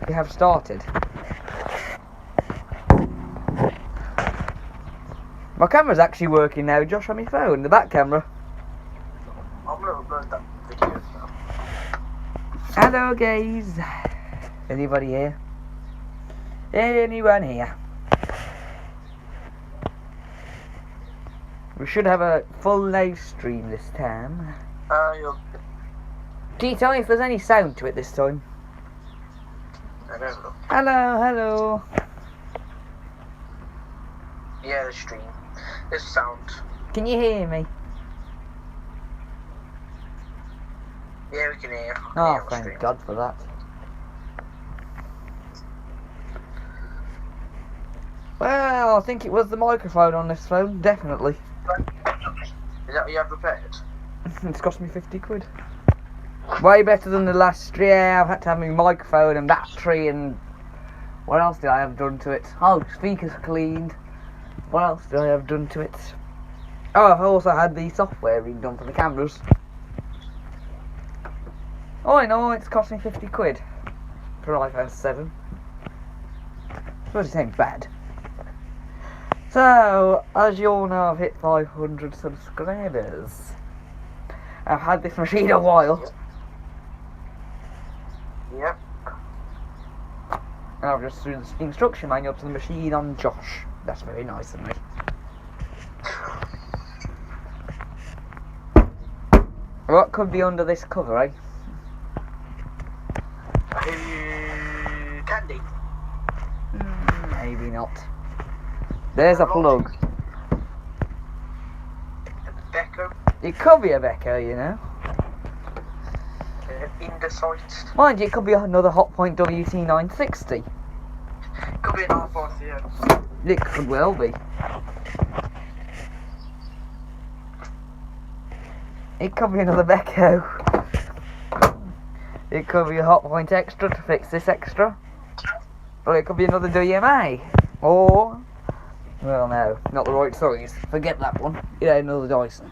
We have started. My camera's actually working now, Josh, on my phone, the back camera. I'm gonna upload that video now. Hello, guys. Anybody here? Anyone here? We should have a full live stream this time. You'll... Can you tell me if there's any sound to it this time? I don't know. Hello. Yeah, the stream. There's sound. Can you hear me? Yeah, we can hear. Oh, thank God for that. Well, I think it was the microphone on this phone, definitely. Is that what you have repaired? It's cost me 50 quid. Way better than the last. Yeah, I've had to have my microphone and battery and... What else did I have done to it? Oh, speakers cleaned. What else did I have done to it? Oh, I've also had the software redone for the cameras. Oh, I know, it's cost me 50 quid for iPhone 7. But it ain't bad. So, as you all know, I've hit 500 subscribers. I've had this machine a while. Yep. And I've just threw the instruction manual to the machine on Josh. That's very nice of me. What could be under this cover, eh? Candy. Maybe not. There's a plug. Becco. It could be a Becco, you know. Indecite. Mind you, it could be another Hotpoint WT960. Could be an R40. It could well be. It could be another Becco. It could be a Hotpoint extra to fix this extra. Or it could be another WMA. Or... Well, no, not the right size. Forget that one. Yeah, another Dyson.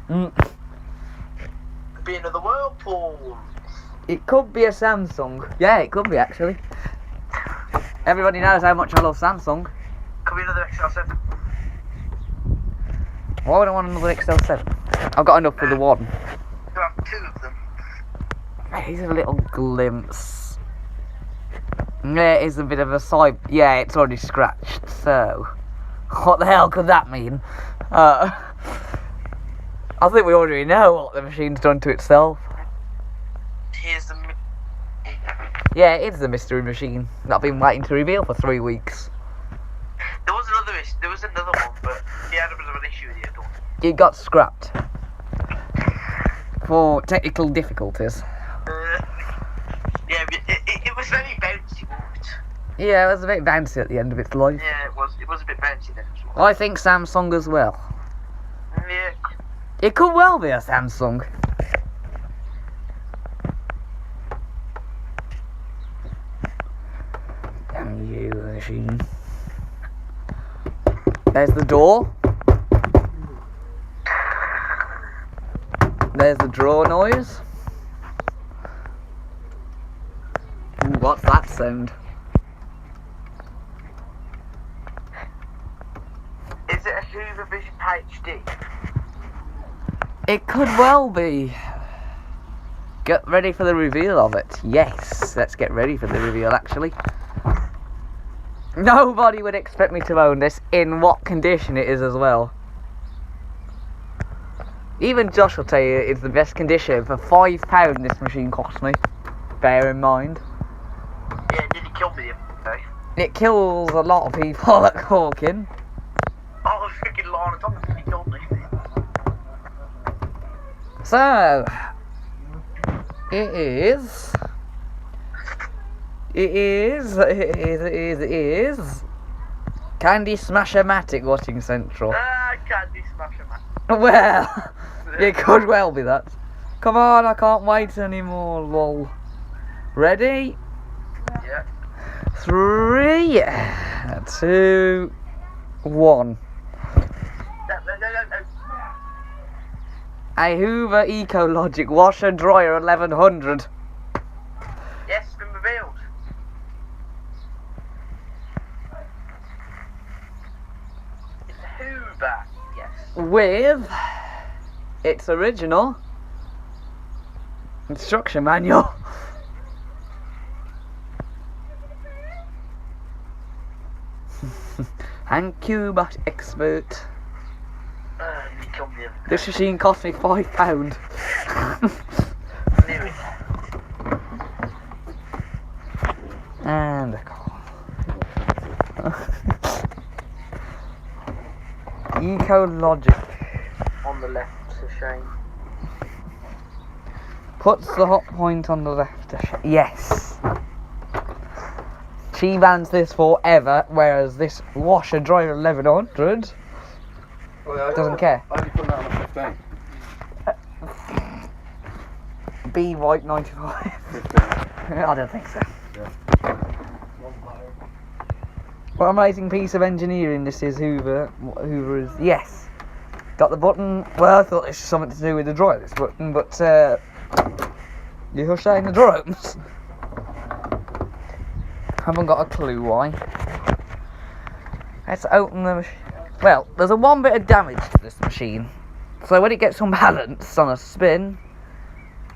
Could be another Whirlpool. It could be a Samsung. Yeah, it could be actually. Everybody knows how much I love Samsung. Could be another XL7. Why would I want another XL7? I've got enough for the one. You have two of them. Here's a little glimpse. Yeah, it is a bit of a side. Yeah, it's already scratched, so... What the hell could that mean? I think we already know what the machine's done to itself. Here's the... Yeah, it is the mystery machine that I've been waiting to reveal for 3 weeks. There was another one, but he had a bit of an issue with the other one. It got scrapped. For technical difficulties. Yeah, it was very bouncy, wasn't it? Yeah, it was a bit bouncy at the end of its life. Yeah, it was a bit bouncy then as well. I think Samsung as well. Yeah. It could well be a Samsung. Damn you, machine. There's the door. There's the drawer noise. Ooh, what's that sound? Is it a Hoover Vision HD? It could well be. Get ready for the reveal of it. Yes, let's get ready for the reveal actually. Nobody would expect me to own this in what condition it is as well. Even Josh will tell you it's the best condition. For £5 this machine cost me. Bear in mind. Yeah, it nearly killed me the other day. It kills a lot of people at Hawking. Oh, freaking Lana Thomas nearly killed me. So, it is Candy Smasher-matic watching Central. Candy Smasher, man. Well, it could well be that. Come on, I can't wait anymore, lol. Ready? Yeah. 3, 2, 1. No. A Hoover Ecologic washer dryer 1100. Yes, it's been revealed. with its original instruction manual. And Cubot expert. This machine cost me £5. Knew it. And a car. Ecologic. On the left, it's a shame. Puts the hot point on the left. Yes. She bans this forever, whereas this washer dryer 1100 doesn't care. I only put that on a 15. B White 95. 15. I don't think so. Yeah. What an amazing piece of engineering this is, Hoover. Hoover is, yes. Got the button. Well, I thought this was something to do with the dryer, this button, but you're saying the drums. Haven't got a clue why. Let's open the machine. Well, there's a one bit of damage to this machine. So when it gets unbalanced on a spin,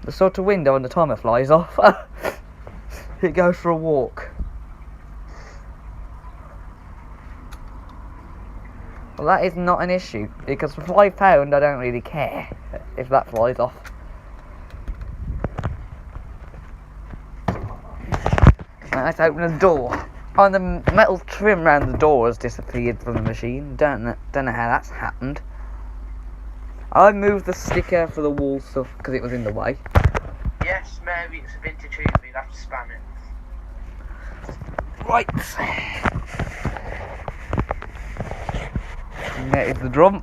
the sort of window and the timer flies off. It goes for a walk. Well, that is not an issue, because for £5 I don't really care if that flies off. Right, let's open the door. Oh, the metal trim around the door has disappeared from the machine. Don't know how that's happened. I moved the sticker for the wall stuff because it was in the way. Yes, maybe it's a vintage Hoover, you'd have to spam it. Right. And there is the drum.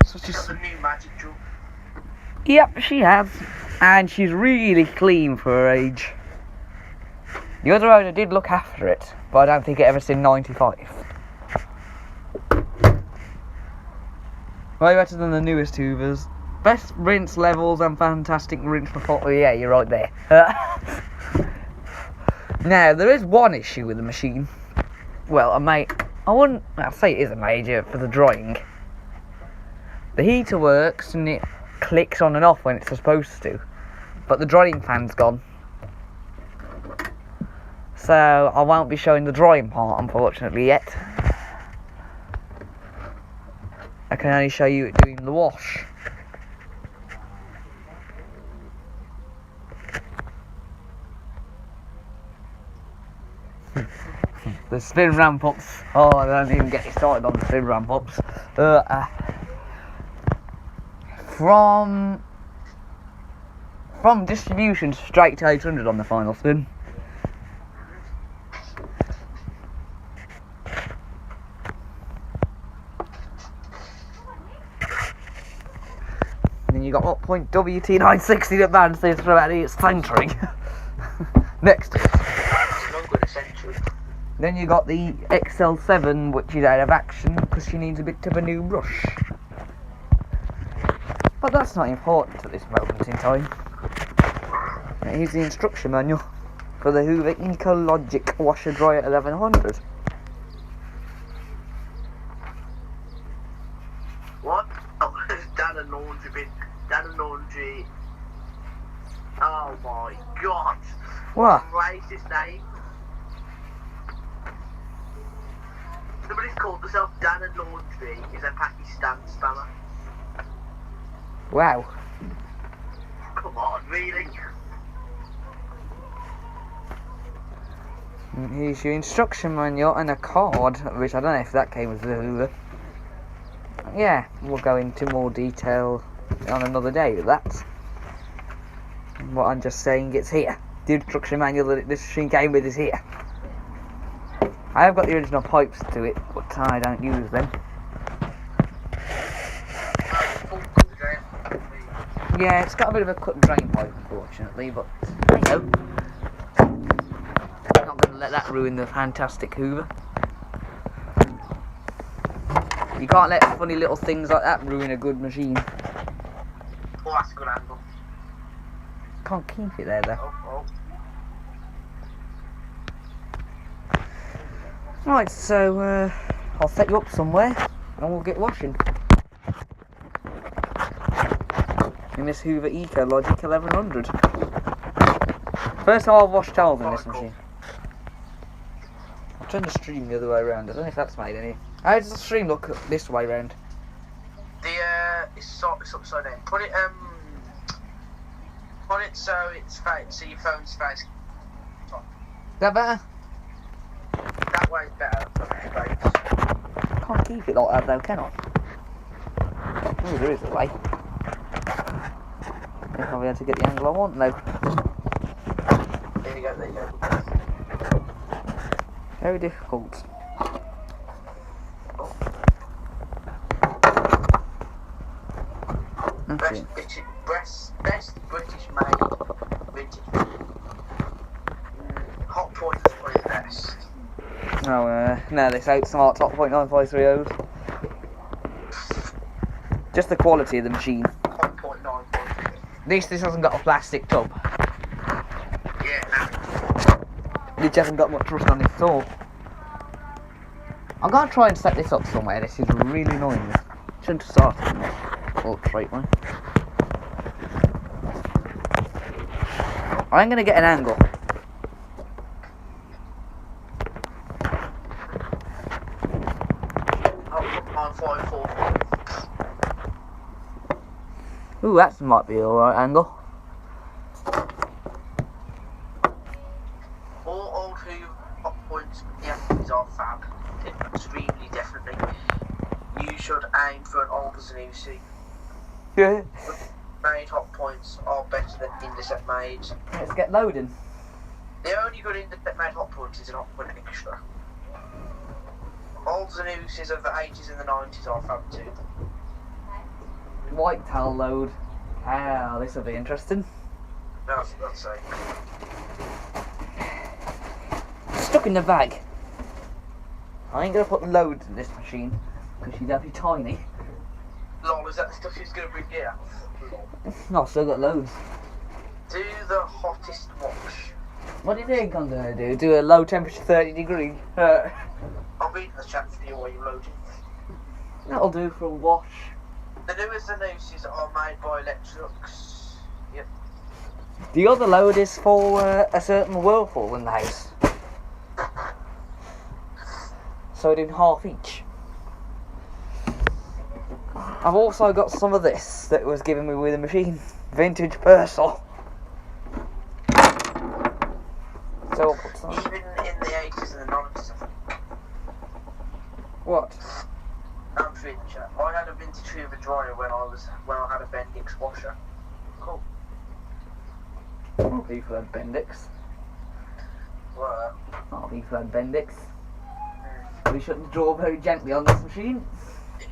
So She's got the new magic drum. Yep, she has. And she's really clean for her age. The other owner did look after it, but I don't think it ever seen 95. Way better than the newest Hoovers. Best rinse levels and fantastic rinse performance. Oh yeah, you're right there. Now, there is one issue with the machine. Well, I'll say it is a major for the drying. The heater works and it clicks on and off when it's supposed to, but the drying fan's gone. So I won't be showing the drying part, unfortunately, yet. I can only show you it doing the wash. The spin ramp ups. Oh, I don't even get me started on the spin ramp ups. From distribution straight to 800 on the final spin. And then you got what point WT960 that bans this for about its century. Next. Then you got the XL7, which is out of action because she needs a bit of a new brush. But that's not important at this moment in time. Here's the instruction manual for the Hoover Ecologic Washer Dryer 1100. What? Oh, it's down a laundry bin. Down a laundry. Oh my god. What? Racist name. Somebody's called themselves Dan and Laundry is a Pakistan spammer. Wow. Come on, really? And here's your instruction manual and a card, which I don't know if that came with the Hoover. Yeah, we'll go into more detail on another day with that. What I'm just saying, it's here. The instruction manual that this machine came with is here. I have got the original pipes to it, but I don't use them. Yeah, it's got a bit of a cut drain pipe, unfortunately, but hey ho. Not going to let that ruin the fantastic Hoover. You can't let funny little things like that ruin a good machine. Oh, that's a good angle. Can't keep it there though. Oh, oh. Right, so I'll set you up somewhere and we'll get washing. In this Hoover Eco Logic 1100. First I'll wash towels in this machine. I'll turn the stream the other way around. I don't know if that's made any. How does the stream look this way round? It's upside down. Put it so it's face, so your phone's face. Is that better? That way is better for me, face. Can't keep it like that though, can I? Oh, there is a way. I think I'll be able to get the angle I want now. There you go. Very difficult. That's it. Best British made vintage. Hot Point is probably the best. No, this Outsmart Top Point 9530. Just the quality of the machine. Hot Point 9.3. This hasn't got a plastic tub. Yeah, It hasn't got much rust on it at all. I'm gonna try and set this up somewhere. This is really annoying. Shouldn't have started in this straight one. I'm gonna get an angle. I'll put on 545. Ooh, that might be alright angle. All old Hoover Hot Points, the Apples are fab. Extremely, definitely. You should aim for an old Zanussi. Yeah. Made Hot Points are better than Intercept made. Let's get loading. The only good Intercept made Hot Points is an Hot Point Extra. Old Zanussis of the 80s and the 90s are fab too. White towel load. Ah, this will be interesting. That's what I'd say. Stuck in the bag. I ain't gonna put loads in this machine because she's very tiny. Lol, is that the stuff she's gonna bring here? No, I've still got loads. Do the hottest wash. What do you think I'm gonna do? Do a low temperature 30 degree? I'll read the chat for you while you load it. That'll do for a wash. The newest Zanussis are made by Electrolux. Yep. The other load is for a certain Whirlpool in the house. So I do half each. I've also got some of this that was given me with the machine. Vintage Persol. So I'll put some. Even in the 80s and the 90s, I think. What? I'm reading the chat. I had a vintage Hoover dryer when I had a Bendix washer. Cool. People had Bendix. Well, Not people had Bendix. We shouldn't draw very gently on this machine.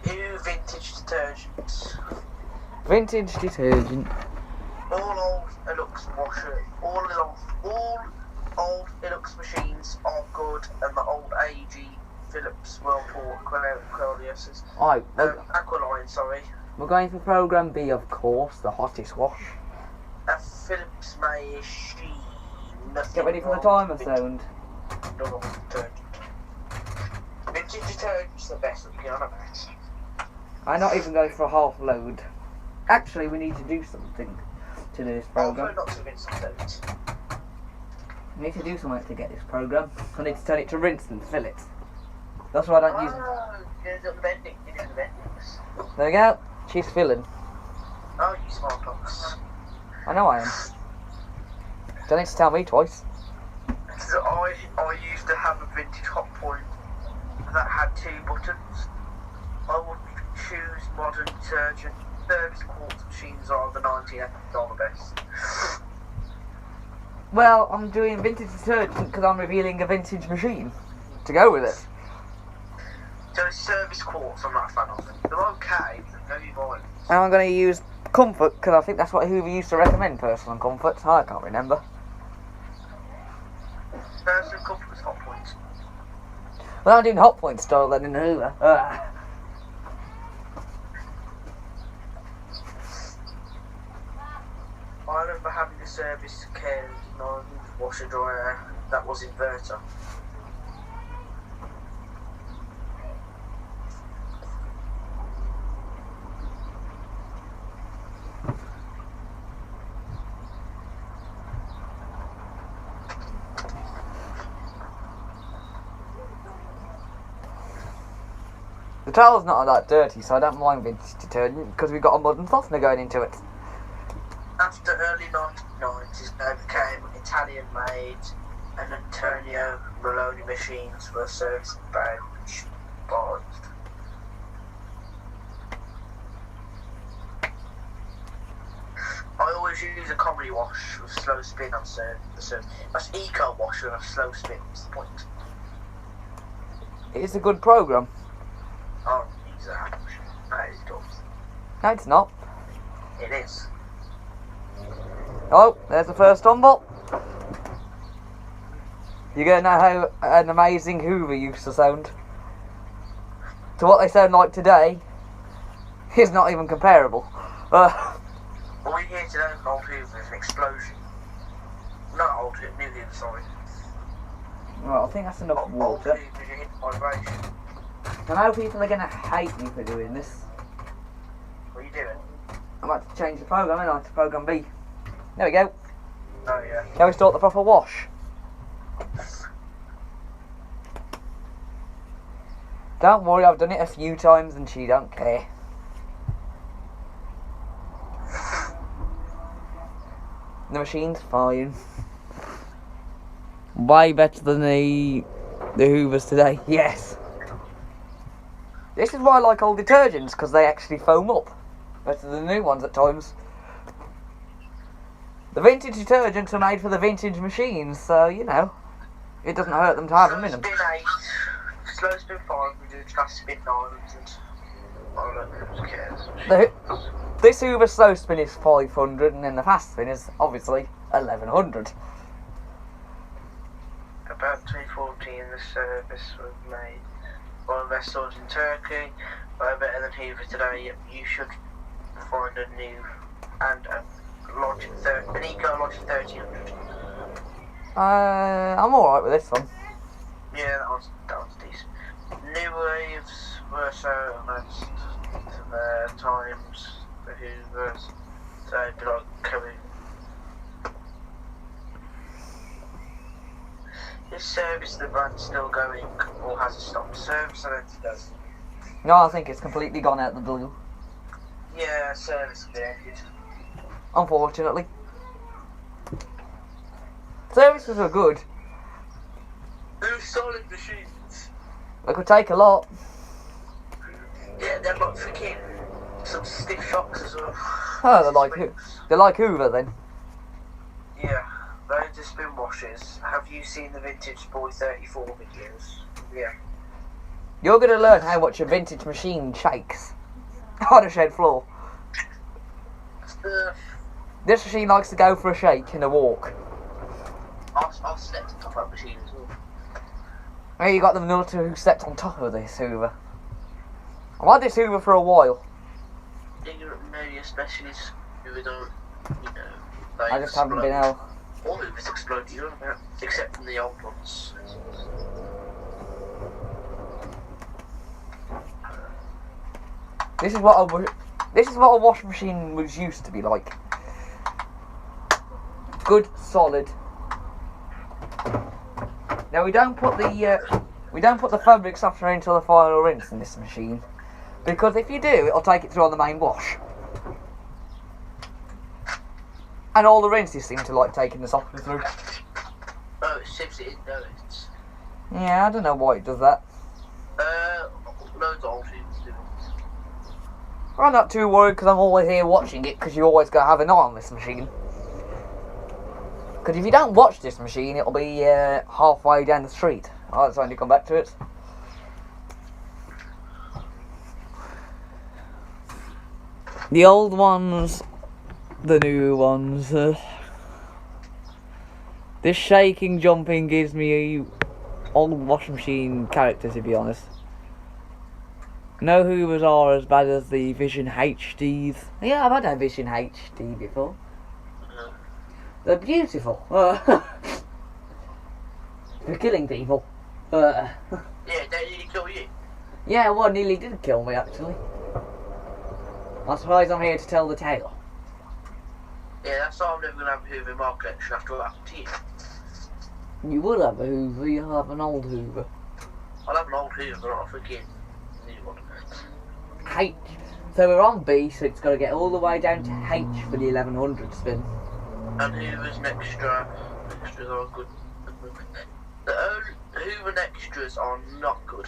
new vintage detergents. Vintage detergent. All old Ilux washer, all old Ilux machines are good, and the old AEG Philips Whirlpool Aqualiuses. Aqualine, sorry. We're going for program B, of course, the hottest wash. A Philips machine. Get ready for the timer sound. No, detergent. Vintage detergent's the best that you can on about. I'm not even going for a half load. Actually, we need to do something to this program. Also not to rinse and fillet. We need to do something to get this program. I need to turn it to rinse and fill it. That's why I don't use it. There's a bending. You do the bendings. There we go. She's filling. Oh, you smart box. I know I am. Don't need to tell me twice. So I used to have a vintage Hot Point that had 2 buttons. I would choose modern detergent. Service quartz machines are the 19 are the best. Well, I'm doing vintage detergent because I'm revealing a vintage machine to go with it. So service quartz I'm not a fan of. They're okay, but no violence. And I'm going to use Comfort because I think that's what Hoover used to recommend, Personal Comfort. I can't remember. Personal comfort was Hot Point. Well, I'm doing Hot Point style then in Hoover. I remember having a service care non washer dryer that was inverter. towel's not that dirty, so I don't mind vintage detergent because we've got a mud and softener going into it. After early 1990s, they became Italian-made, and Antonio Maloney machines were serviced by Bond. I always use a comedy wash with slow spin on service. That's eco wash with a slow spin. What's the point? It's a good program. I don't use that. That is dumb. No, it's not. It is. Oh, there's the first tumble. You're going to know how an amazing Hoover used to sound. To what they sound like today, is not even comparable. What we hear today with an old Hoover is an explosion. Not old Hoover, new Hoover, sorry. Right, I think that's enough Old water. Hoover, you hit vibration. I know people are going to hate me for doing this. What are you doing? I'm about to change the program, ain't I, to program B. There we go. Oh yeah. Now we start the proper wash. Don't worry, I've done it a few times and she don't care. The machine's fine. Way better than the Hoovers today. Yes. This is why I like old detergents, because they actually foam up. Better than the new ones at times. The vintage detergents are made for the vintage machines, so, you know, it doesn't hurt them to have them in them. Slow spin 8, slow spin 5, we do fast spin 9, and I don't know who cares. This Hoover slow spin is 500, and then the fast spin is obviously 1100. About 2014, the service was made by vessels in Turkey. But better than Hoover today, you should find a new and a Logic an Eco Logic 1300. I'm alright with this one. Yeah, that was decent. New waves were so advanced to their times. The Hoovers, so it'd be like coming. Is service the brand still going, or has it stopped service? I don't think it does. No, I think it's completely gone out the blue. Yeah, service is ended. Unfortunately. Services are good. They're solid machines. They could take a lot. Yeah, they're like freaking some stiff shocks as well. Oh, they're like Hoover then. Yeah, those are spin washers. Have you seen the Vintage Boy 34 videos? Yeah. You're going to learn how much a vintage machine shakes on a shed floor. This machine likes to go for a shake and a walk. I'll slept on top of that machine as well. Hey, you got the military who slept on top of this Hoover. I've had this Hoover for a while. Maybe especially who don't, you know, I just haven't been out. All Hoovers explode, you know about, except from the old ones. This is what a washing machine was used to be like. Good, solid. Now we don't put the fabric softener into the final rinse in this machine, because if you do, it'll take it through on the main wash. And all the rinses seem to like taking the softener through. Oh, it sips it in, no, it's... Yeah, I don't know why it does that. Loads of old Hoovers do it. I'm not too worried because I'm always here watching it, because you always got to have an eye on this machine. Because if you don't watch this machine, it'll be halfway down the street. Oh, it's time to come back to it. The old ones, the new ones. This shaking, jumping gives me old washing machine character, to be honest. No Hoovers are as bad as the Vision HDs. Yeah, I've had a Vision HD before. They're beautiful. They're killing people. Yeah, they nearly kill you. Yeah, one nearly did kill me, actually. I'm surprised I'm here to tell the tale. Yeah, that's why I'm never going to have a Hoover in my collection after what happened to you. You will have a Hoover, you'll have an old Hoover. I'll have an old Hoover, not a freaking new one. H. So we're on B, so it's got to get all the way down to H for the 1100 spin. And Hoover's extras are good. The Hoover extras are not good.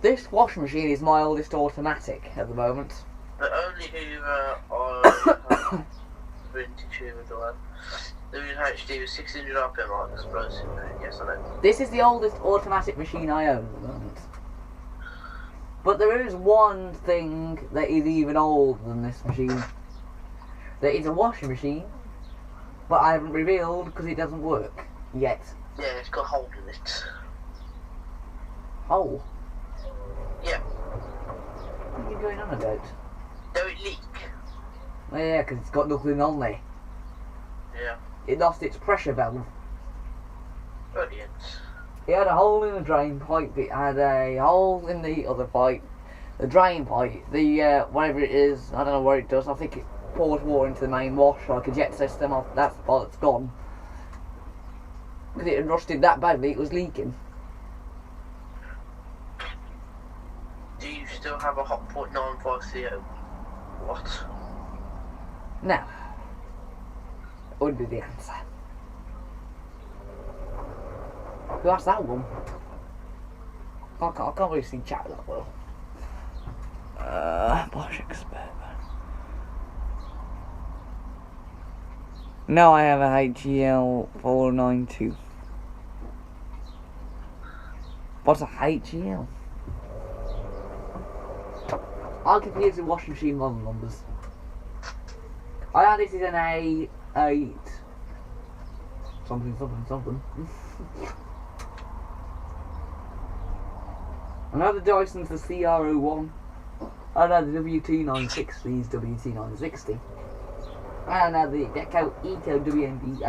This washing machine is my oldest automatic at the moment. The only Hoover I vintage Hoover do I have. The HD was 600 RPM on explosive. Yes, I know. This is the oldest automatic machine I own at the moment. But there is one thing that is even older than this machine. That is a washing machine, but I haven't revealed because it doesn't work yet. Yeah, it's got a hole in it. Hole? Yeah. What are you going on about? Do it leak? Oh yeah, because it's got nothing on there. Yeah. It lost its pressure valve. Brilliant. It had a hole in the drain pipe, it had a hole in the other pipe, the drain pipe, the whatever it is, I don't know what it does, I think it pours water into the main wash like a jet system, that's why it's gone. Because it had rusted that badly, it was leaking. Do you still have a hot point 95 CO? What? No. Would be the answer. Who asked that one? I can't really see chat that well. Bosch expert. No, I have a HEL 492. What's a HEL? I'm confused with washing machine model numbers. I know this is an A8 something. I know the Dyson's the CR01. I know the WT960 is WT960. I know the Echo WND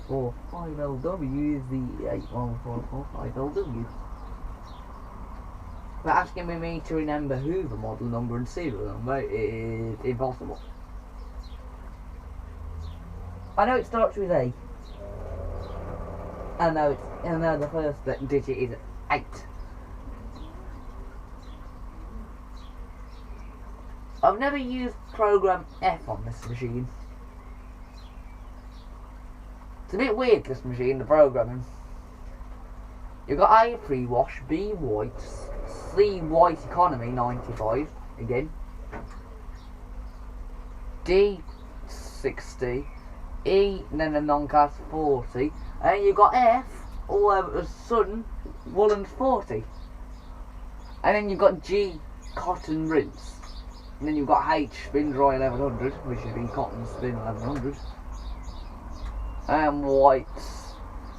8144445LW is the 81445LW. But asking me to remember Hoover model number and serial number is impossible. I know it starts with A. I know the first digit is 8. I've never used program F on this machine. It's a bit weird, this machine, the programming. You've got A pre-wash, B white, C white economy 95 again, D 60, E and then a non-cast 40, and you've got F all over a sudden woolen 40, and then you've got G cotton rinse, and then you've got H spin dry 1100, which should be cotton spin 1100, and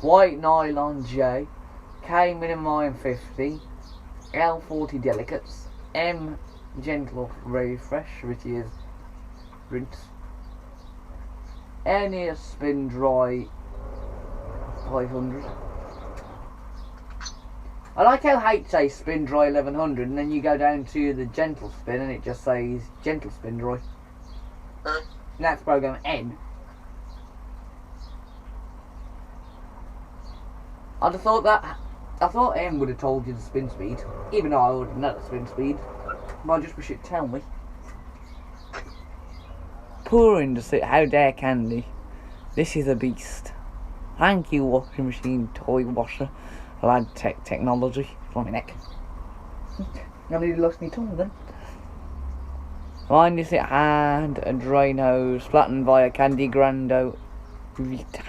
white nylon J, K minimum 50, L 40 delicates, M gentle refresh, which is rinse, N is spin dry 500. I like how H says spin dry 1100 and then you go down to the gentle spin and it just says gentle spin dry. And that's program N. I thought M would have told you the spin speed, even though I already know the spin speed. But I just wish it'd tell me. Poor industry, how dare Candy. This is a beast. Thank you, washing machine, toy washer, lad technology. On my neck. I nearly lost my tongue then. Mine is it hand and drain hose, flattened via Candy Grando Vita.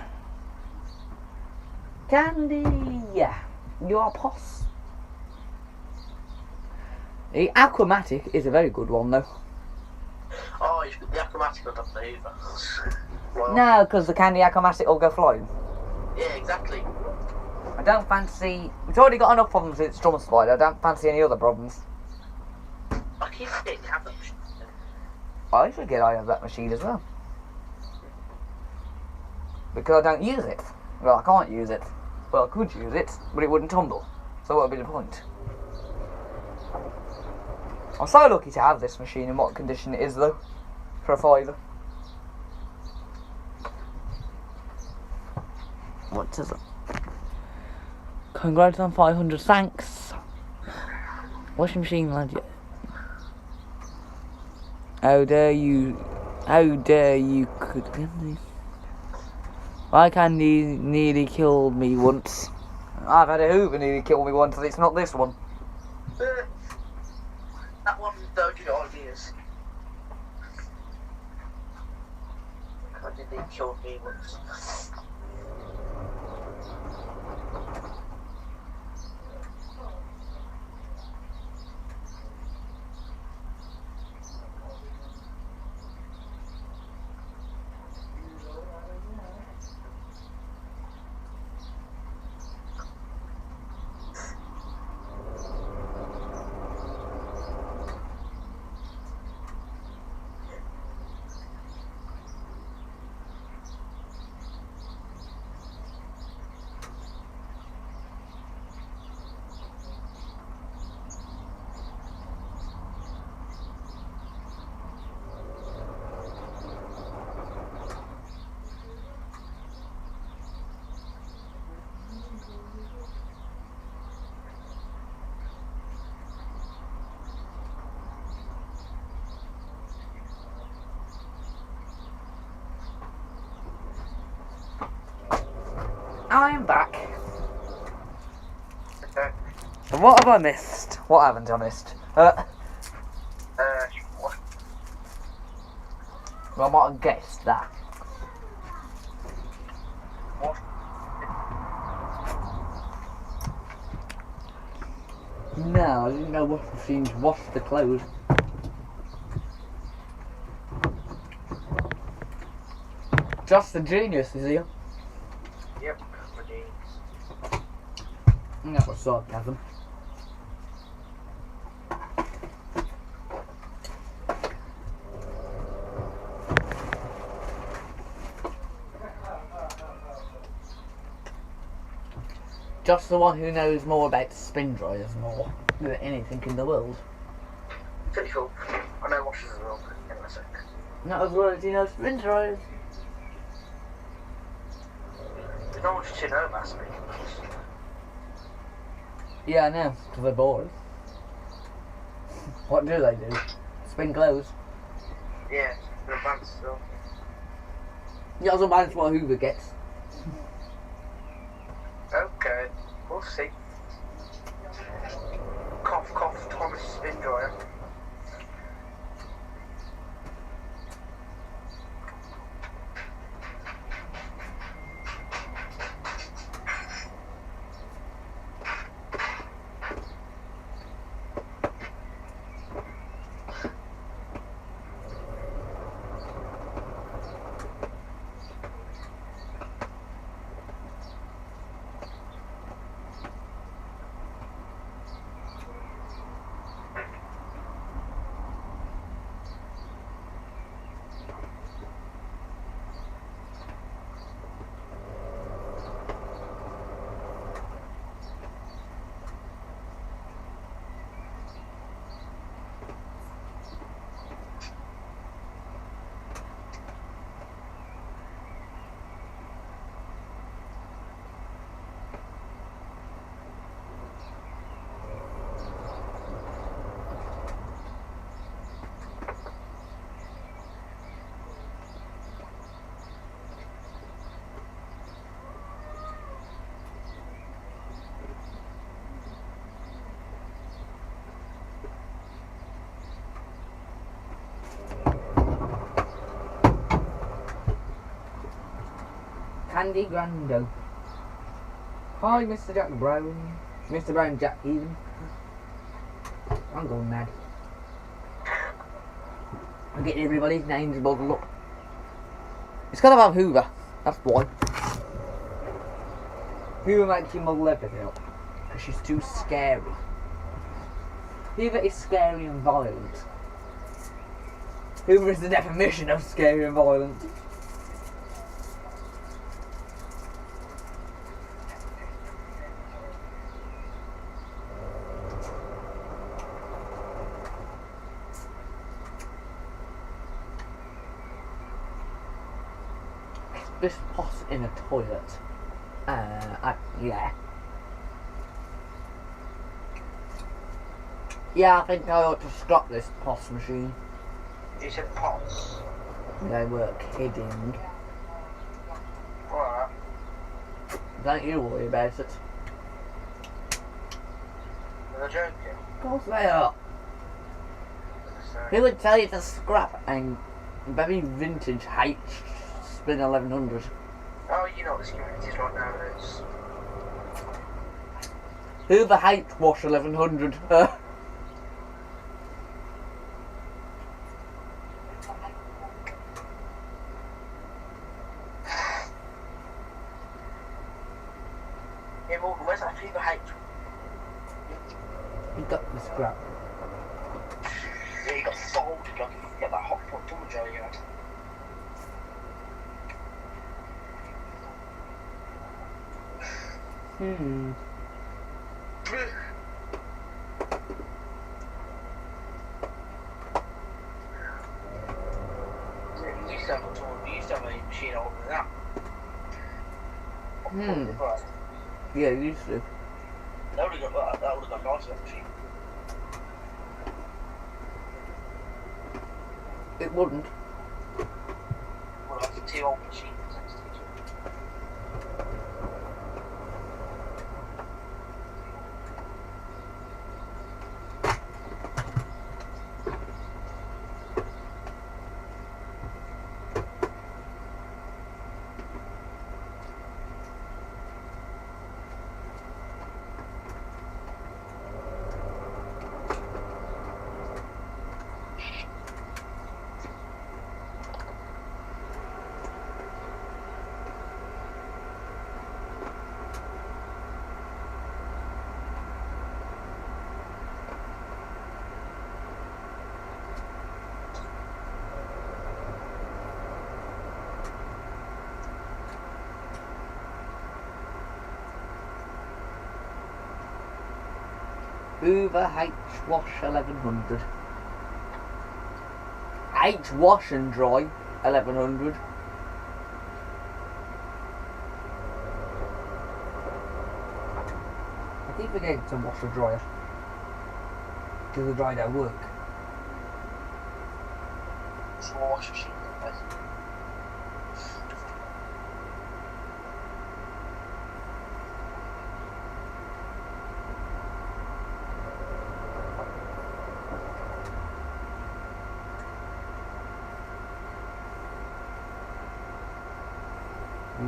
Candy, yeah, you are poss. The Aquamatic is a very good one though. Oh, you put the Aquamatic on top of the Hoover. Well, No, because the Candy Aquamatic will go flying. yeah, exactly. I don't fancy. It's already got enough problems with its drum slider. I don't fancy any other problems. I keep forgetting to have that machine. I forget I have that machine as well. Because I don't use it. Well, I can't use it. Well, I could use it, but it wouldn't tumble. So what would be the point? I'm so lucky to have this machine in what condition it is though. For a £5. What is it? Congrats on 500, thanks. Washing machine lad. How dare you could my Candy nearly killed me once. I've had a Hoover nearly kill me once and it's not this one. That one don't get ideas. I did he killed me once. I'm back. Okay. And what have I missed? What haven't I missed? What? Well, I might have guessed that. What? No, I didn't know washing machines wash the clothes. Just the genius is here. Yep, for jeans. That was sarcasm. Just the one who knows more about spin dryers more than anything in the world. Pretty cool. I know washers as well in a sec. Not as well as you know spin dryers. There's not much to know about spin. Yeah, I know, because they're bored. What do they do? Spin clothes. Yeah, they're advanced still. Yeah, that's about what Hoover gets. Okay, we'll see. Cough, cough, Thomas spin dryer. Candy Grando. Hi, Mr. Jack Brown. Mr. Brown Jack even. I'm going mad. I'm getting everybody's names bottled up. It's gotta have Hoover. That's why. Hoover makes you muddle everything up. Because she's too scary. Hoover is scary and violent. Hoover is the definition of scary and violent. This pot in a toilet. Yeah. Yeah, I think I ought to stop this POS machine. You said pots. They were kidding. Alright. Don't you worry about it. They're joking. Of course they are. Who would tell you to scrap a very vintage H Spin 1100? Oh, you know what this community is right now, it's... Hoover H Wash 1100. Hey Morgan, where's that Fever H? You got the scrap. Yeah, you got folded like you get that hot pot tumble jar you had. You used to have a tool, you used to have a machine older than that. Right. Yeah, you used to. That would have got nice that machine. It wouldn't. Well, like two old machines next to each other. Hoover H Wash 1100. H Wash and Dry 1100. I keep forgetting to wash the dryer because the dryer don't work. It's a wash machine, guys.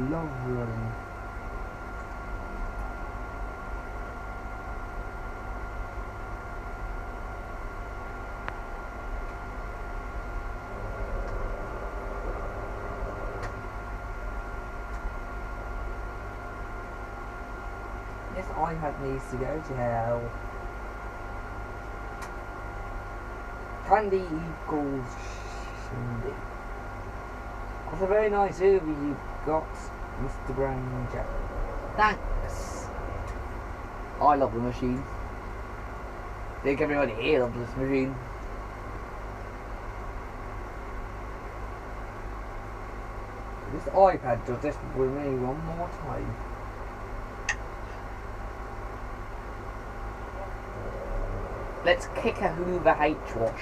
Lovely. This iPad needs to go to hell. Candy equals Shindy. That's a very nice Uber you got, Mr. Brown Jack. Thanks. I love the machine. I think everybody here loves this machine. This iPad does this with me one more time. Let's kick a Hoover H Wash.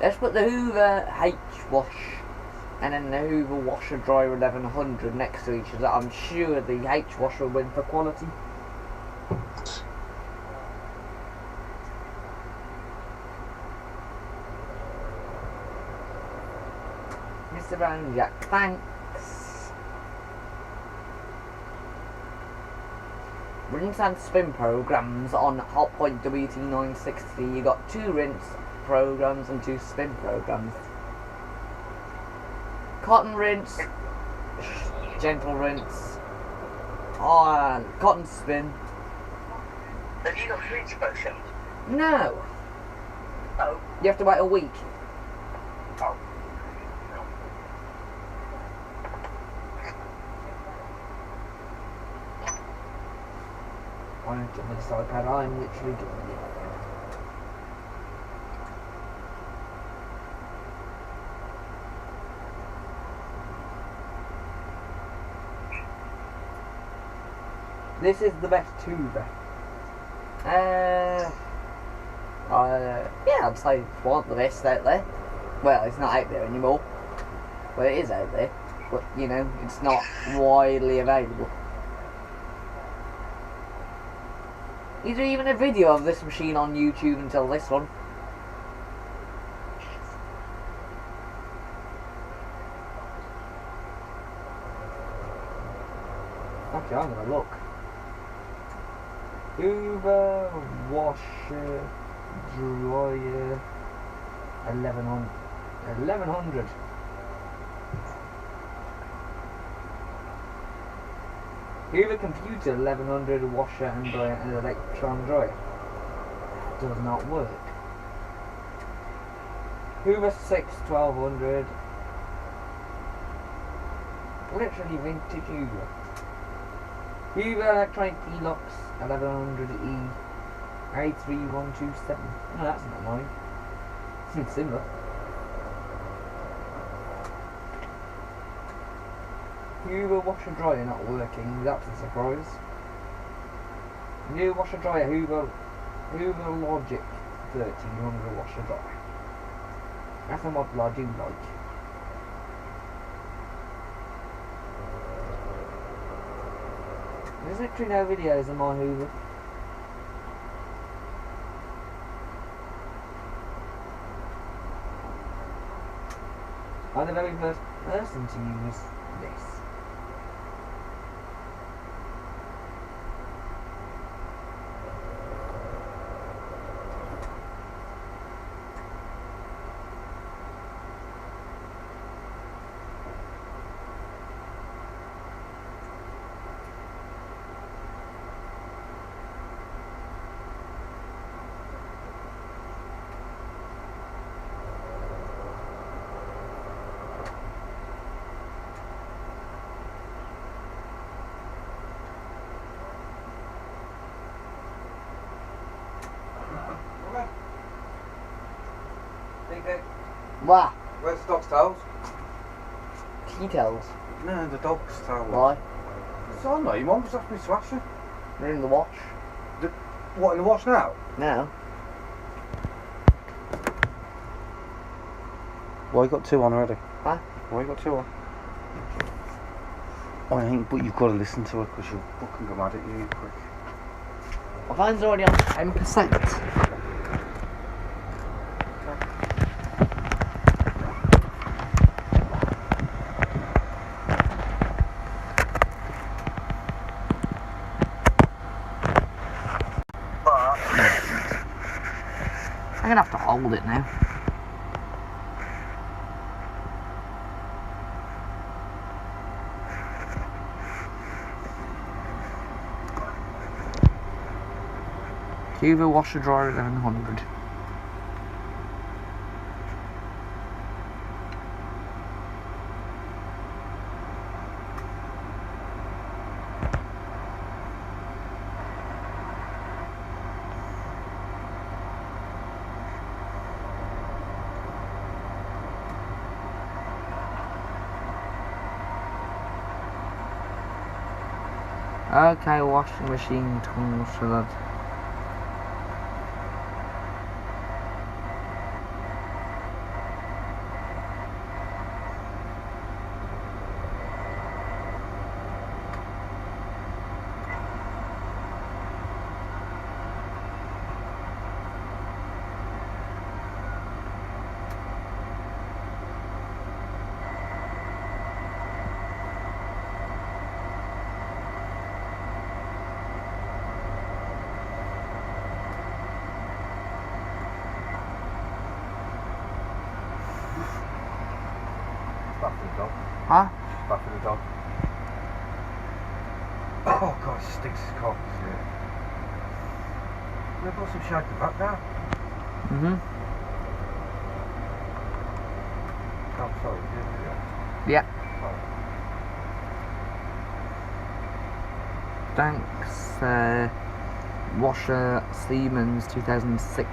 Let's put the Hoover H Wash and then the Hoover Washer Dryer 1100 next to each other. I'm sure the H Wash will win for quality. Mr. Brown Jack, thanks. Rinse and spin programs on Hotpoint WT960. You got 2 rinse programs and 2 spin programs. Cotton rinse, gentle rinse, cotton spin. Have you got rinse potions? No, No. you have to wait a week. Oh. I don't get this iPad, I'm literally doing it. This is the best Hoover. Yeah, I'd say it's one of the best out there. Well, it's not out there anymore. Well, it is out there. But, you know, it's not widely available. Is there even a video of this machine on YouTube until this one? Okay, I'm gonna look. Hoover, washer, dryer, 1100. Hoover computer, 1100, washer and dryer and electron dryer. Does not work. Hoover 6, 1200. Literally vintage Hoover. Hoover Electronic Deluxe 1100E A3127. No, that's not mine. It's similar. Hoover washer dryer not working. That's a surprise. New washer dryer Hoover Logic 1300 washer dryer. That's a model I do like. There's literally no videos of my Hoover. I'm the very first person to use this. What? Where's the dog's tails? Key tails. No, the dog's tail. Why? It's on there. Your mum was asking me to wash it. They're in the wash. What, in the wash now? No. Well, you got two on already. Huh? Well, you got two on. I ain't, but you've got to listen to her because she'll fucking go mad at you quick. My phone's already on 10%. I'm gonna have to hold it now. Hoover washer dryer 1100. Okay, washing machine tools for that. Back for the dog. Huh? Back for the dog. Oh god, it stinks as cock. They've got some shag in the back now. Oh, sorry, Yeah. Oh. Thanks, washer Siemens 2006.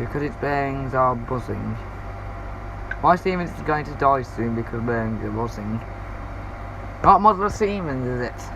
because its bearings are buzzing. My Siemens is going to die soon because bearings are buzzing. What model of Siemens is it?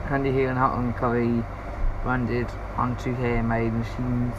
Andy here and Hot and Curry branded onto here-made machines.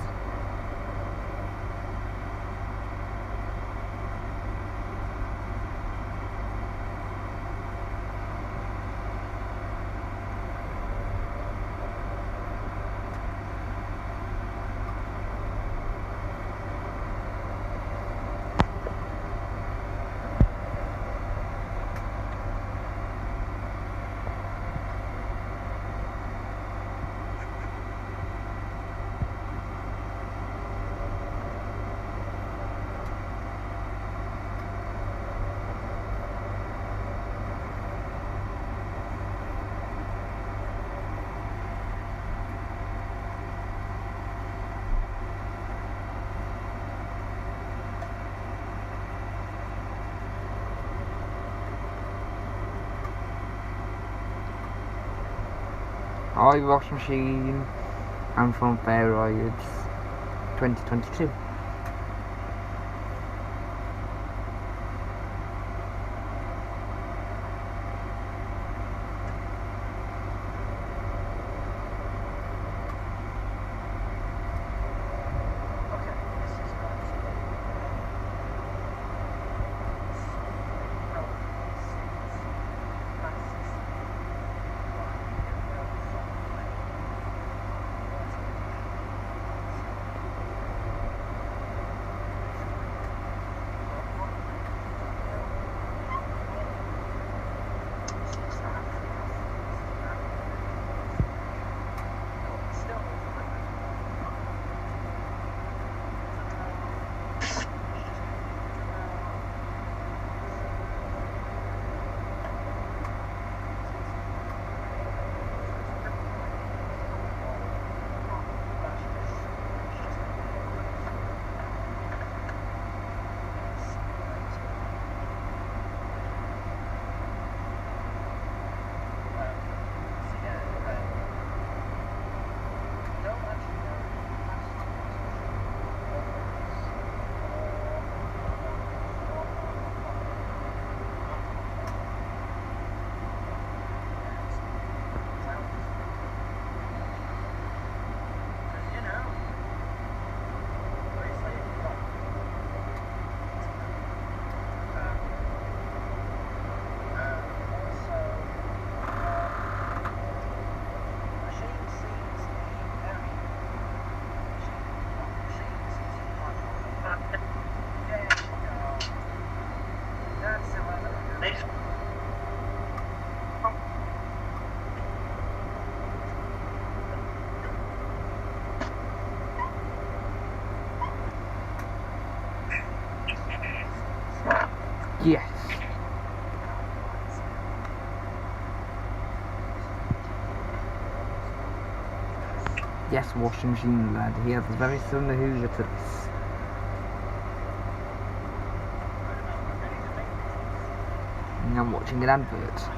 Eye wash machine and from Fairoids 2022. Yes. Yes, washing machine lad. He has a very similar Hoover to this. And I'm watching an advert.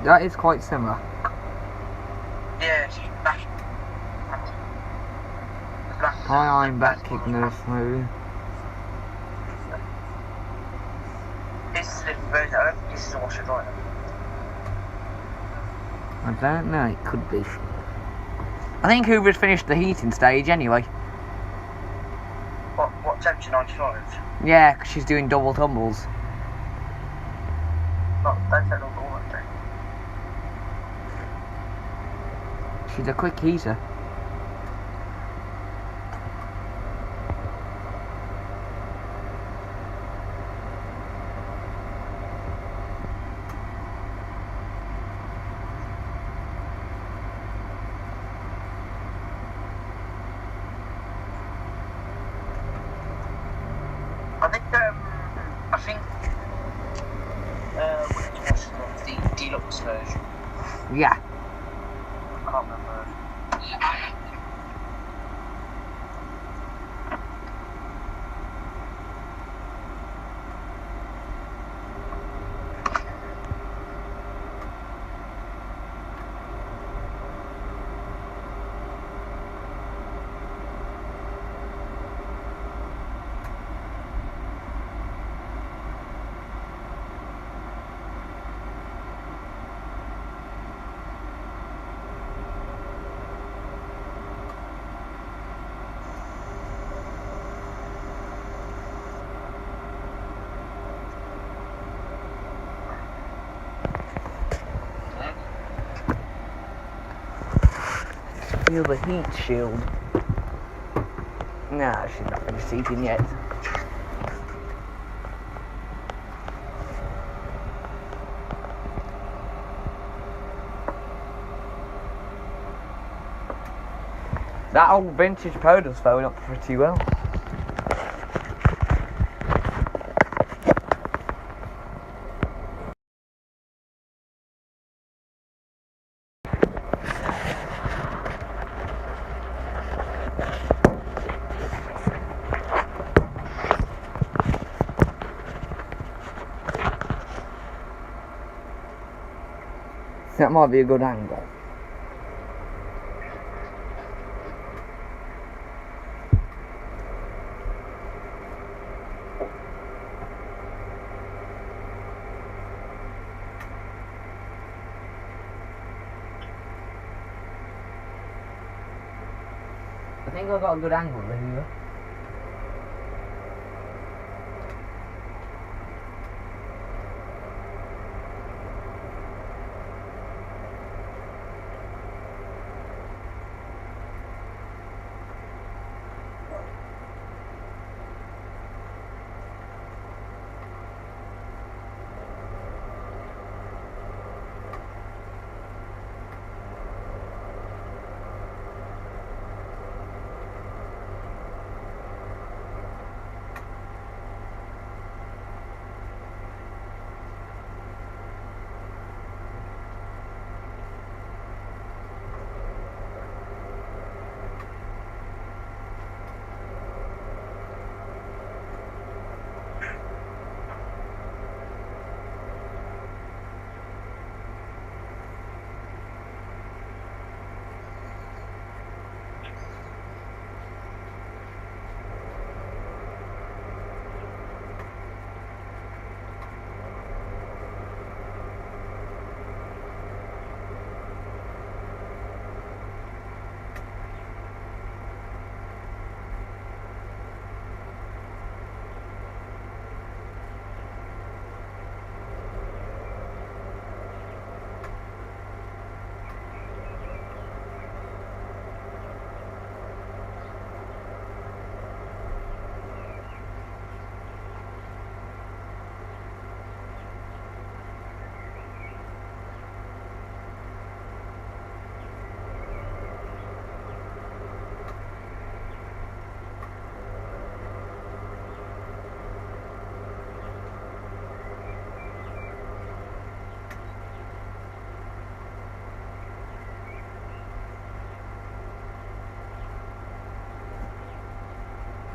That is quite similar. Yeah, she's back. Hi, I'm back, Ignorous Moo. This is a different version. I don't think this is a washer dryer. I don't know, it could be. I think Hoover's finished the heating stage anyway. What temperature? 95? Yeah, 'cause she's doing double tumbles. Not, don't say all that thing. She's a quick heater. I think which was the deluxe version. Yeah. I can't remember. Feel the heat shield. Nah, she's not finished heating yet. That old vintage powder's flowing up pretty well. That might be a good angle. I think I got a good angle there.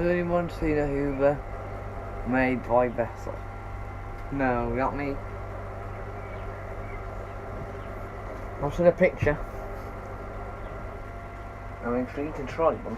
anyone seen a Hoover made by Vessel? No, not me. I've seen a picture. I'm intrigued to try one.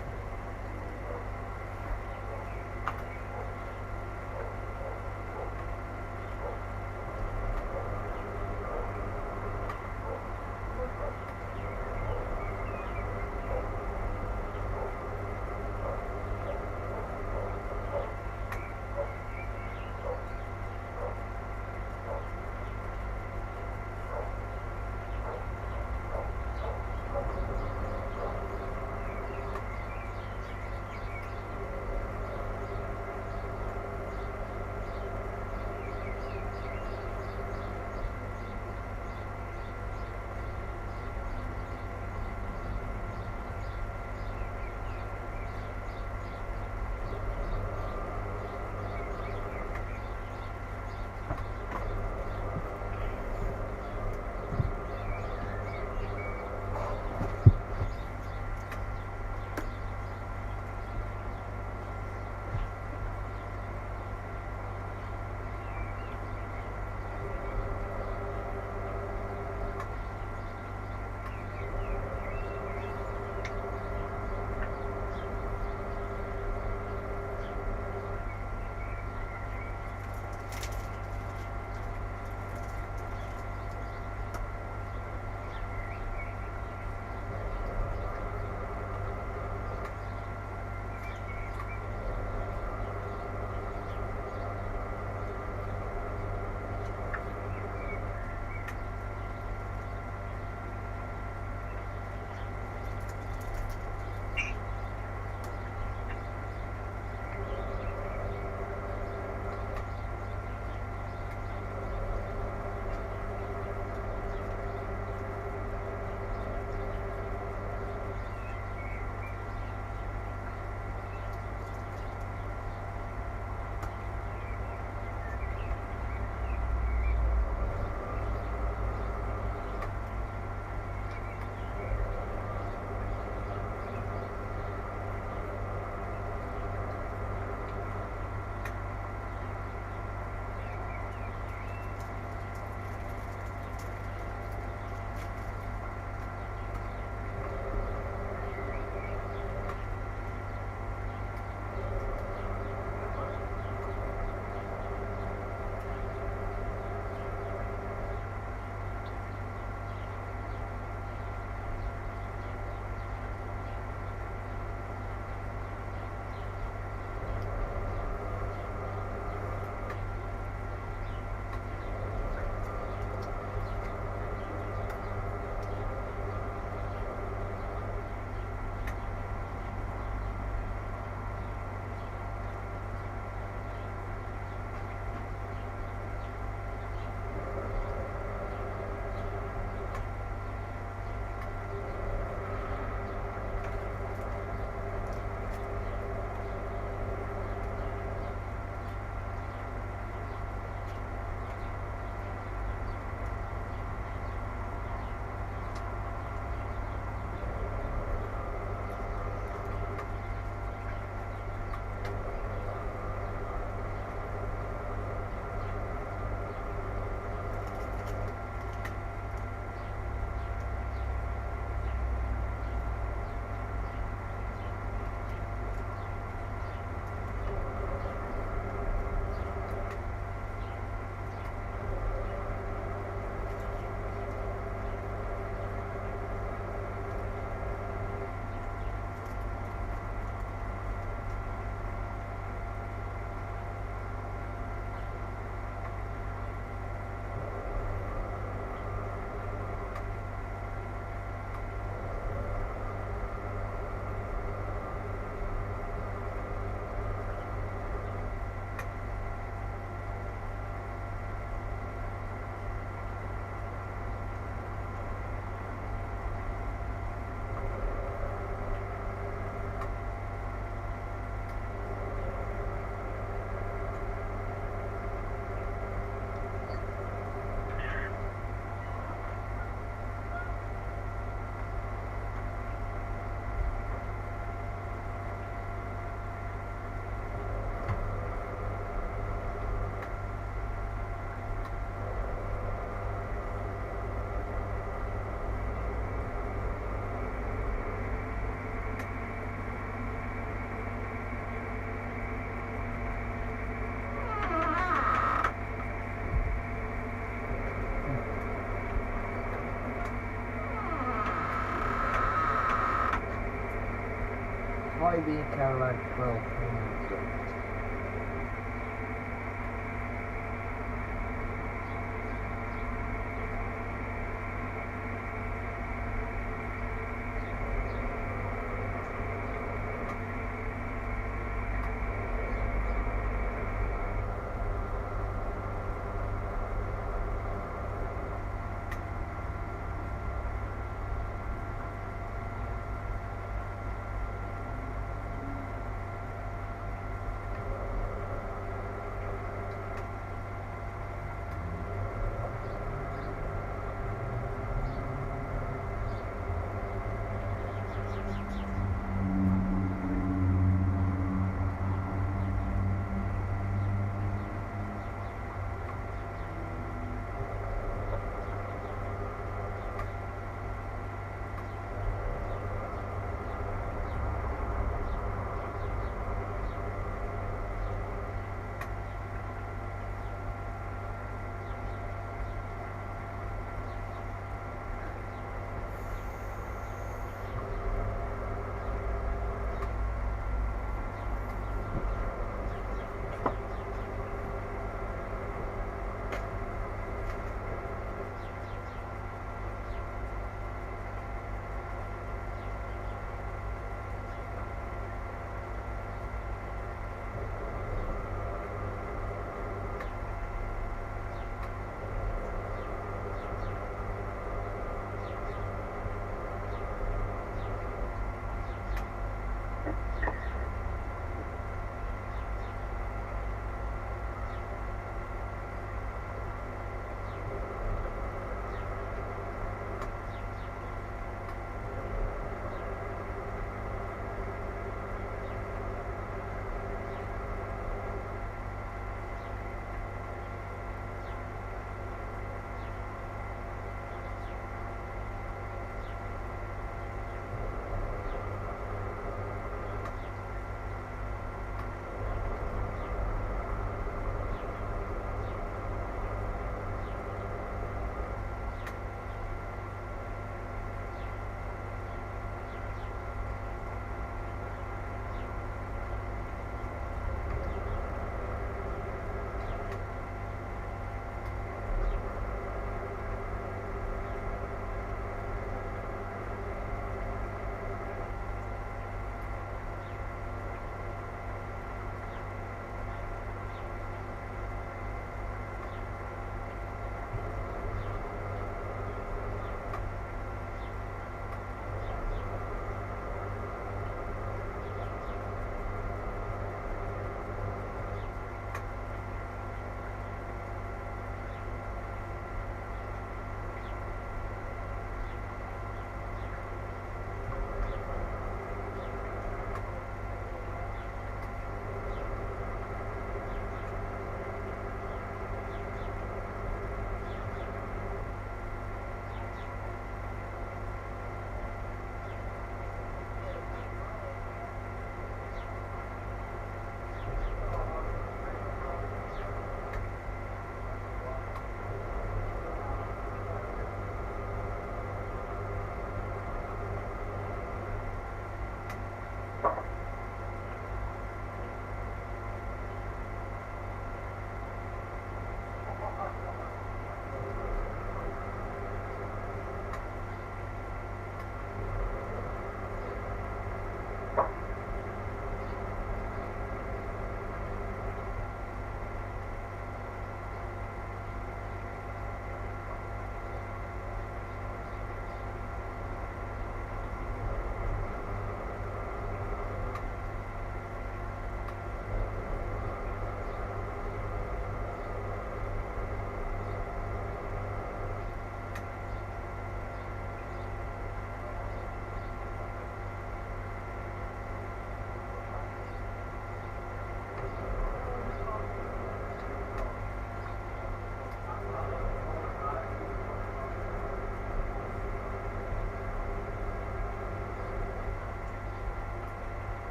IB Cadillac 12.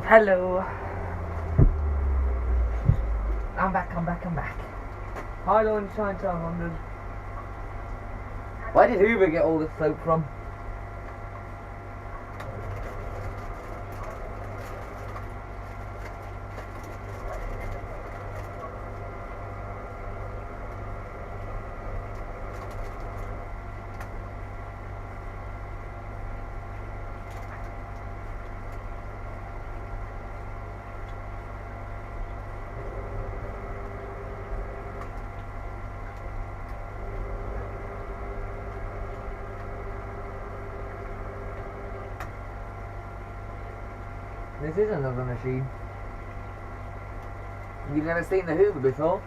Hello. I'm back. Hi, Lunchtime Time London. Where did Hoover get all this soap from? This is another machine. You've never seen the Hoover before?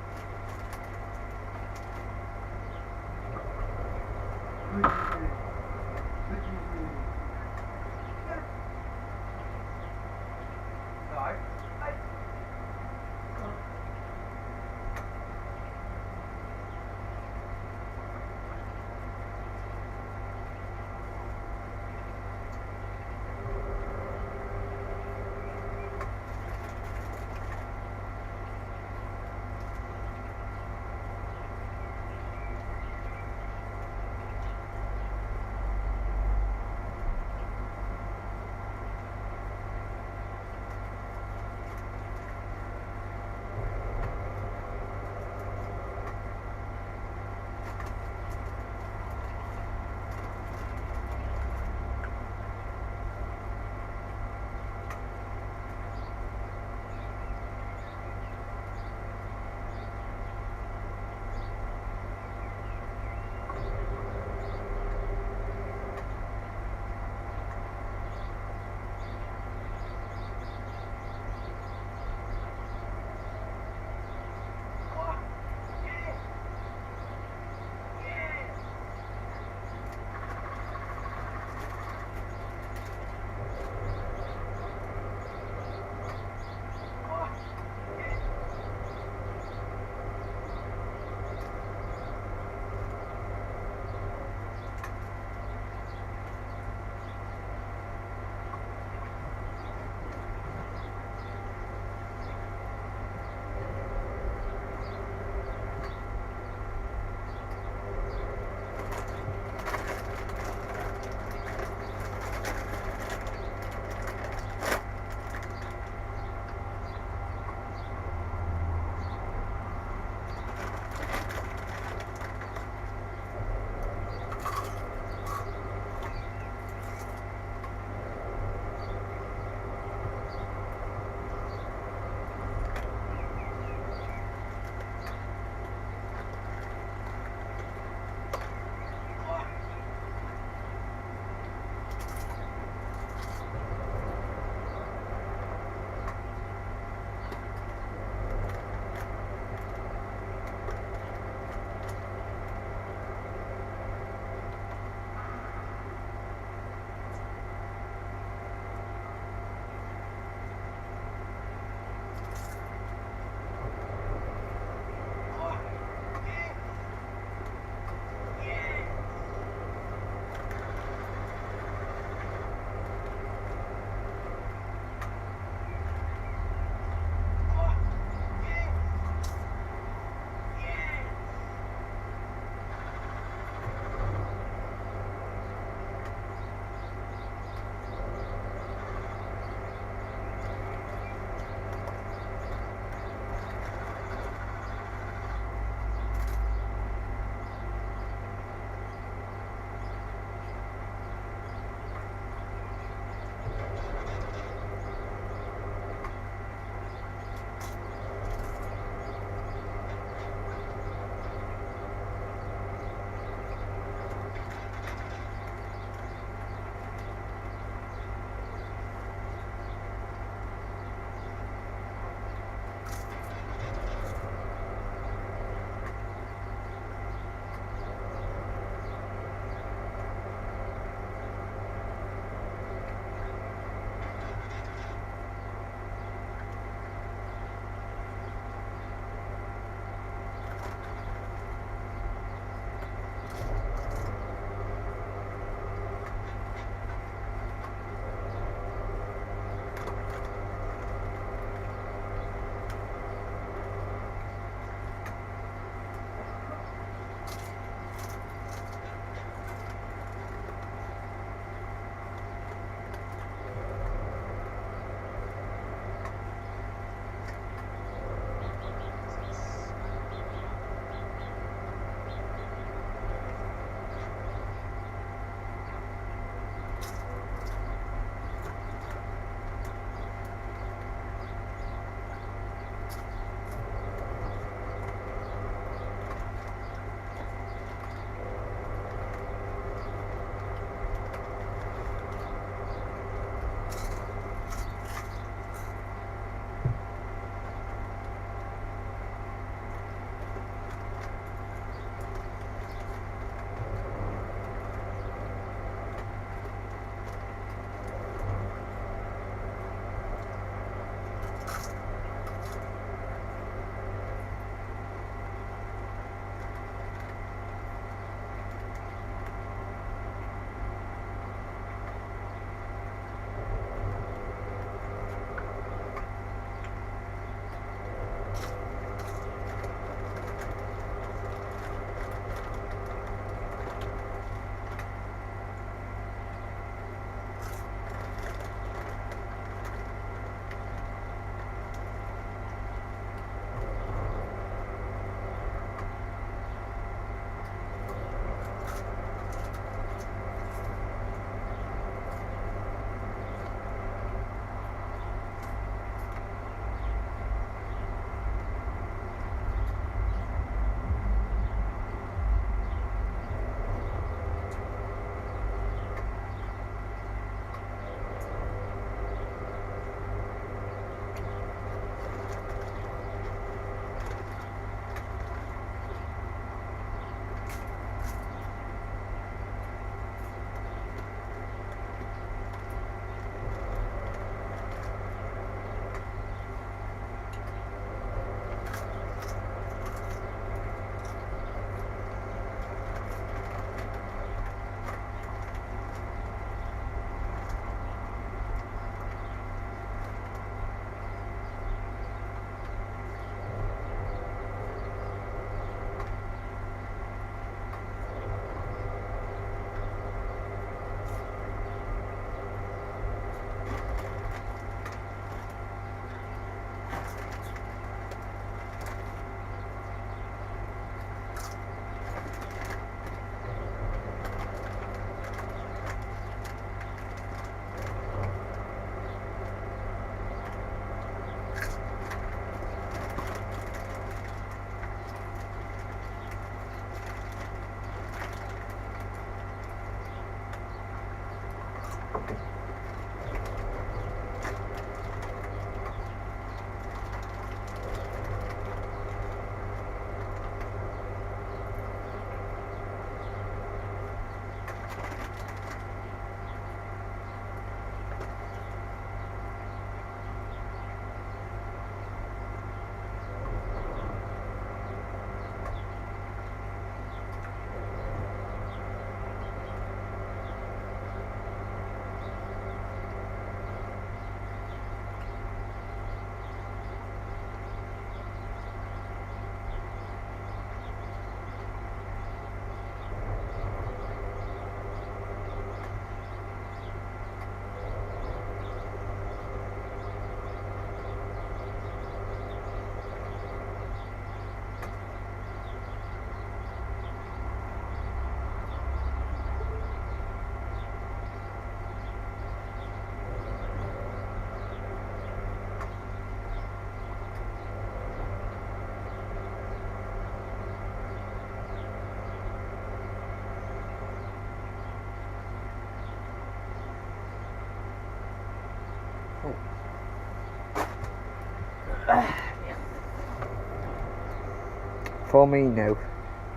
For me, no.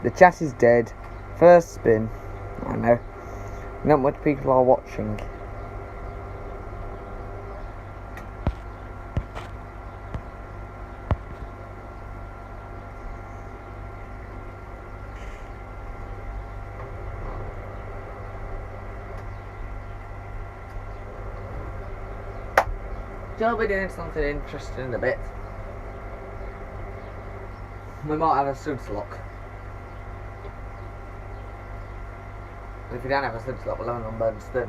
The chat is dead. First spin. I know. Not much people are watching. I'll be doing something interesting in a bit. We might have a suds lock. If we don't have a suds lock, we'll have an unburned spin.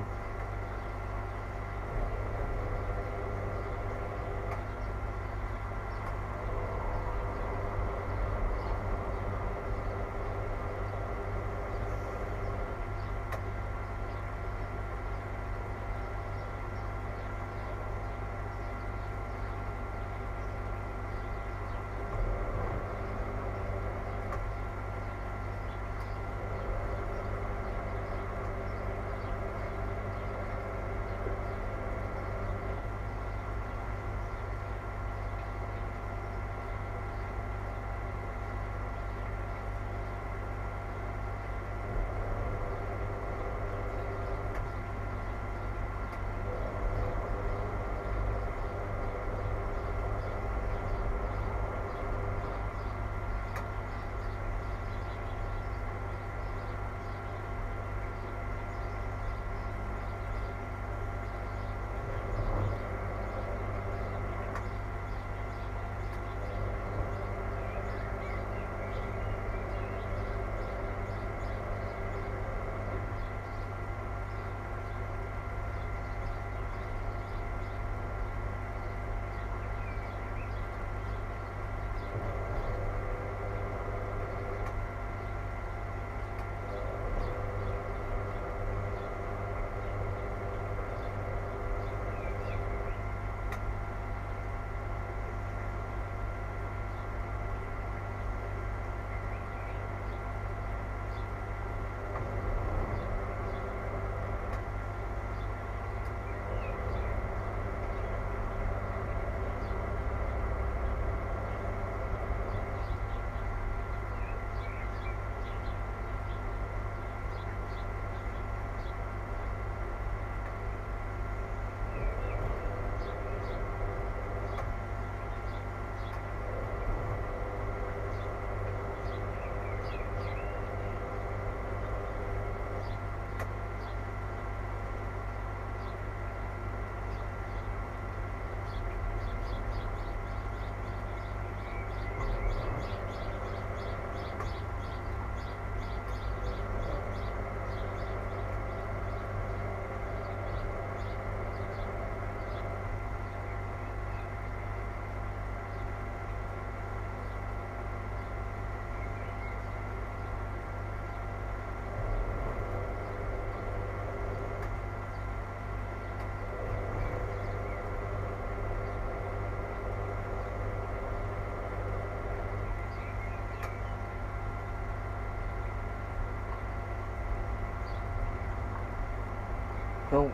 So,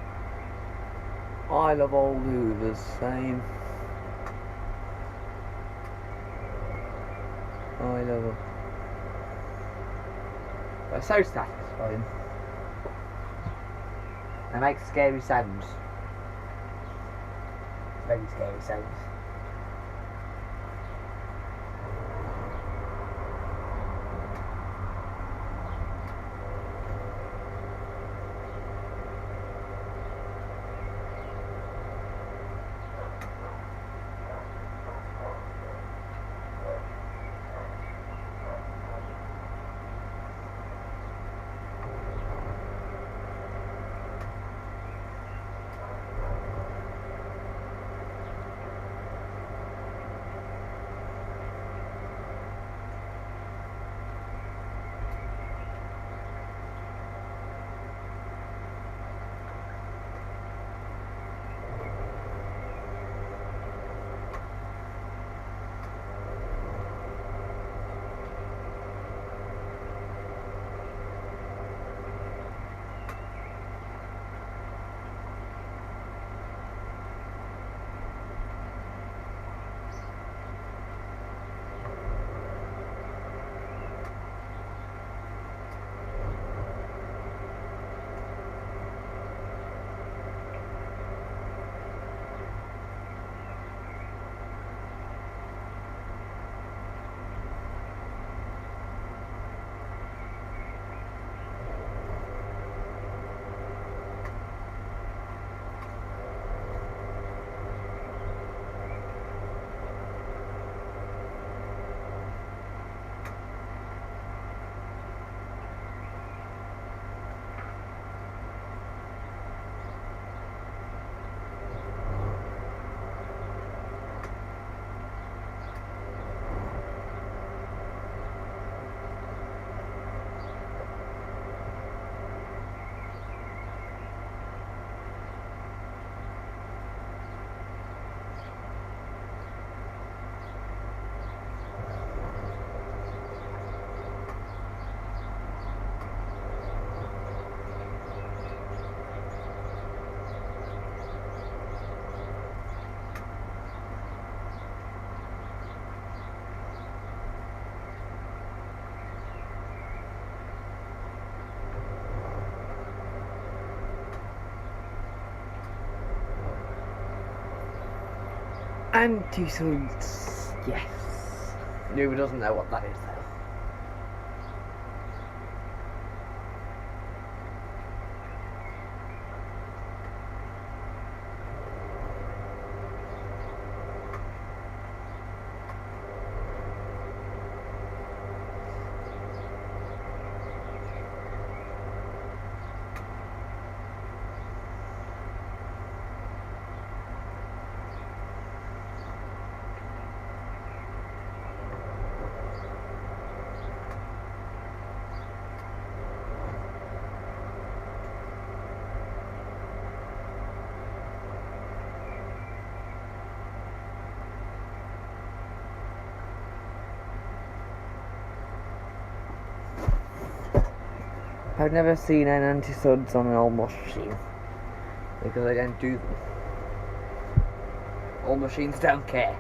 I love old Hoovers, same. I love them. They're so satisfying. They make scary sounds. Very scary sounds. Anti-suds, yes. Nobody doesn't know what that is though. I've never seen an anti-suds on an old wash machine because I don't do them. Old machines don't care.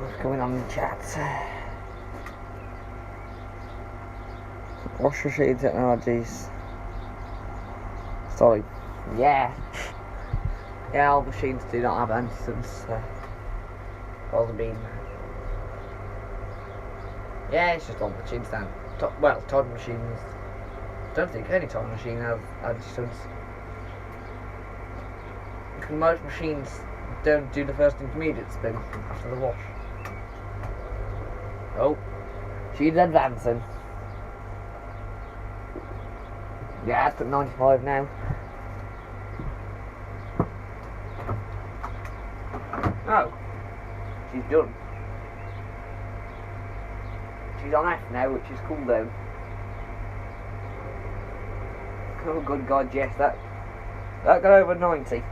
What's going on in the chat? Wash machine technologies. Sorry. Yeah. Yeah, all machines do not have anti-sense. All the beam. Yeah, it's just all machines then. Well, Todd machines. Don't think any Todd machine have anti-sense. Most machines don't do the first intermediate spin after the wash. Oh, she's advancing. Yeah, it's at 95 now. Oh, she's done. She's on F now, which is cool down. Oh, good God, yes, that got over 90.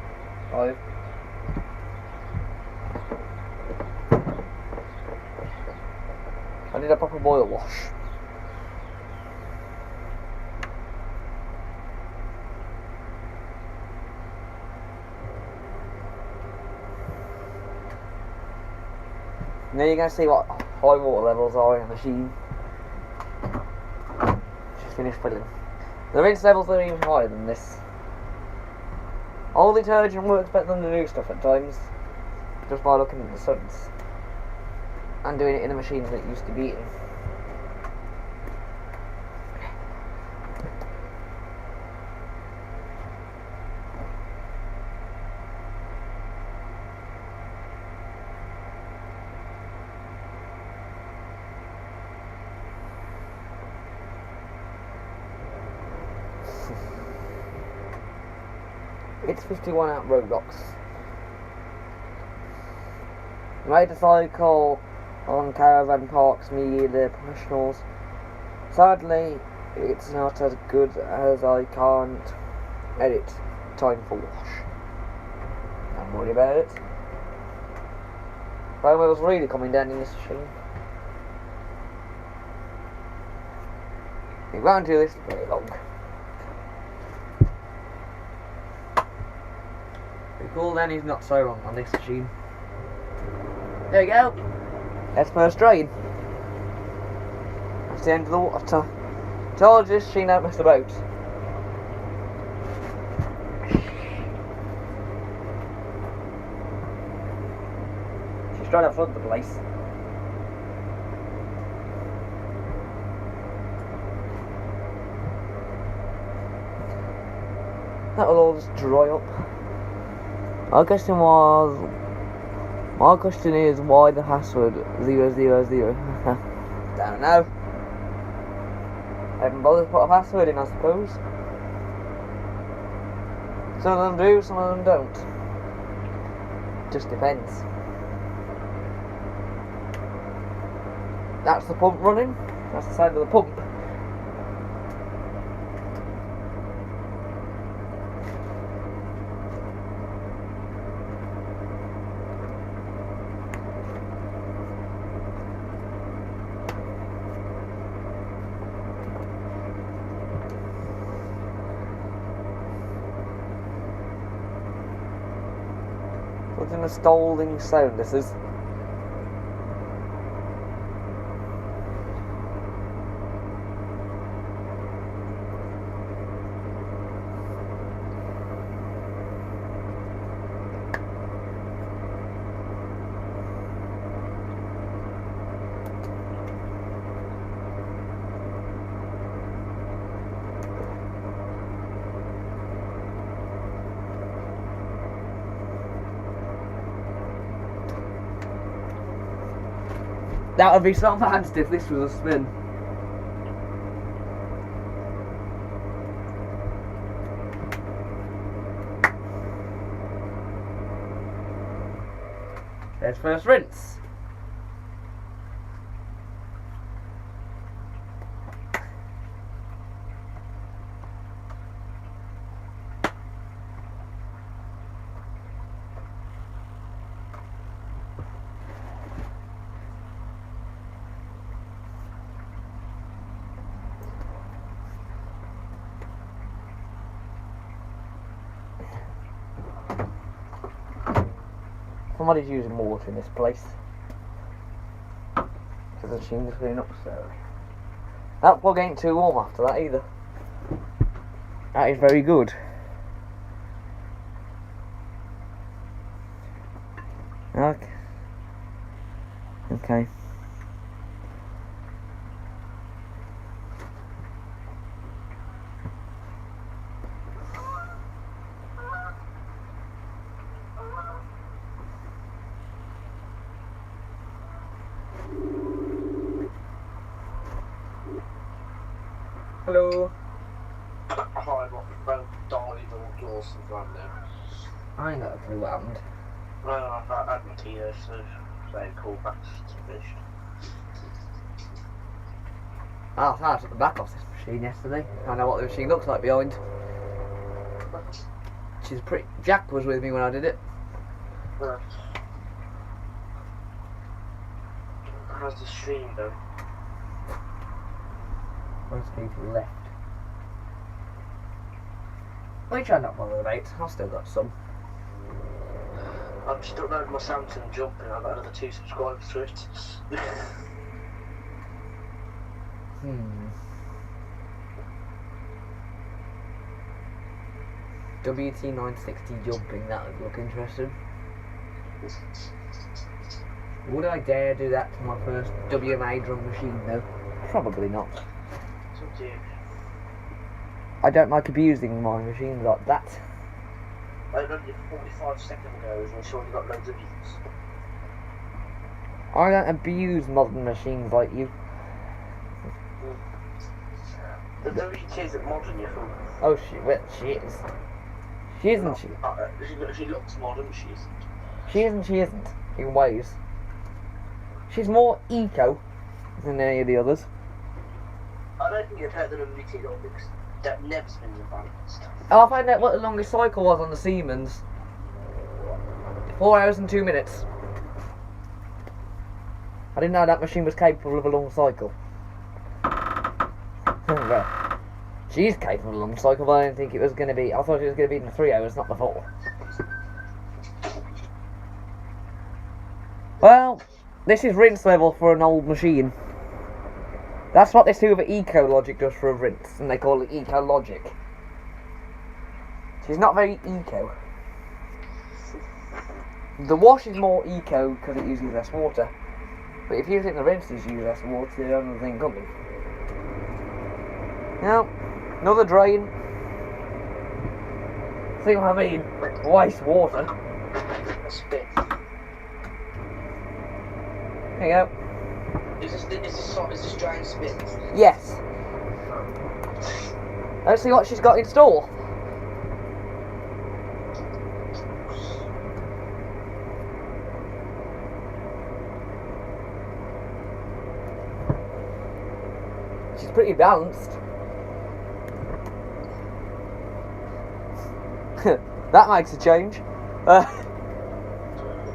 I did a proper boil wash. Now you're going to see what high water levels are in the machine. Just finished filling. The rinse levels are even higher than this. All detergent works better than the new stuff at times, just by looking at the suds and doing it in the machines that it used to be in. It's 51 out Roblox. Made a cycle on caravan parks, me the professionals. Sadly, it's not as good as I can't edit time for wash. Don't worry about it. Foam was really coming down in this machine. We won't do this very long. Cool, then he's not so wrong on this machine. There we go. That's first drain. That's the end of the water. Told you, she don't miss the boat. She's trying to flood the place. That'll all just dry up. My question is why the password 000? Don't know. I haven't bothered to put a password in, I suppose. Some of them do, some of them don't. Just depends. That's the pump running. That's the side of the pump. What's in a stalling sound? This is. That would be so bad if this was a spin. There's first rinse. Somebody's using water in this place. Because the machine just clean up slowly. That plug ain't too warm after that either. That is very good. Okay. Okay. Hello. Hi, my friend died or Dawson's run there. I ain't got a clue what happened. Well, I had my tea there, so they call back to finished. I took the back off this machine yesterday. I know what the machine looks like behind. She's pretty. Jack was with me when I did it. How's the stream though? Most people left. Which I'm not bothered about. I've still got some. I've just uploaded my Samsung Jump and I've got another 2 subscribers to it. WT960 jumping, that would look interesting. Would I dare do that to my first WMA drum machine though? Probably not. It's up to you. I don't like abusing my machines like that. I done your 45-second goes and it's already got loads of views. I don't abuse modern machines like you. The WT at modern, you fool. Oh she is. She isn't she? She looks modern, but she isn't. She isn't, in ways. She's more eco than any of the others. I don't think you've heard the WT though, because that never spins in balanced. Oh, I found out what the longest cycle was on the Siemens. 4 hours and 2 minutes. I didn't know that machine was capable of a long cycle. Well, she's capable of a long cycle, but I didn't think it was going to be. I thought it was going to be in the 3 hours, not the 4. Well, this is rinse level for an old machine. That's what this Hoover Eco-Logic does for a rinse, and they call it Eco-Logic. She's not very eco. The wash is more eco because it uses less water. But if you think the rinses use less water, the other thing could be. Now, another drain. See what I mean? Waste water. A spit. There you go. Is this drain spit? Yes. Let's see what she's got in store. She's pretty balanced. That makes a change.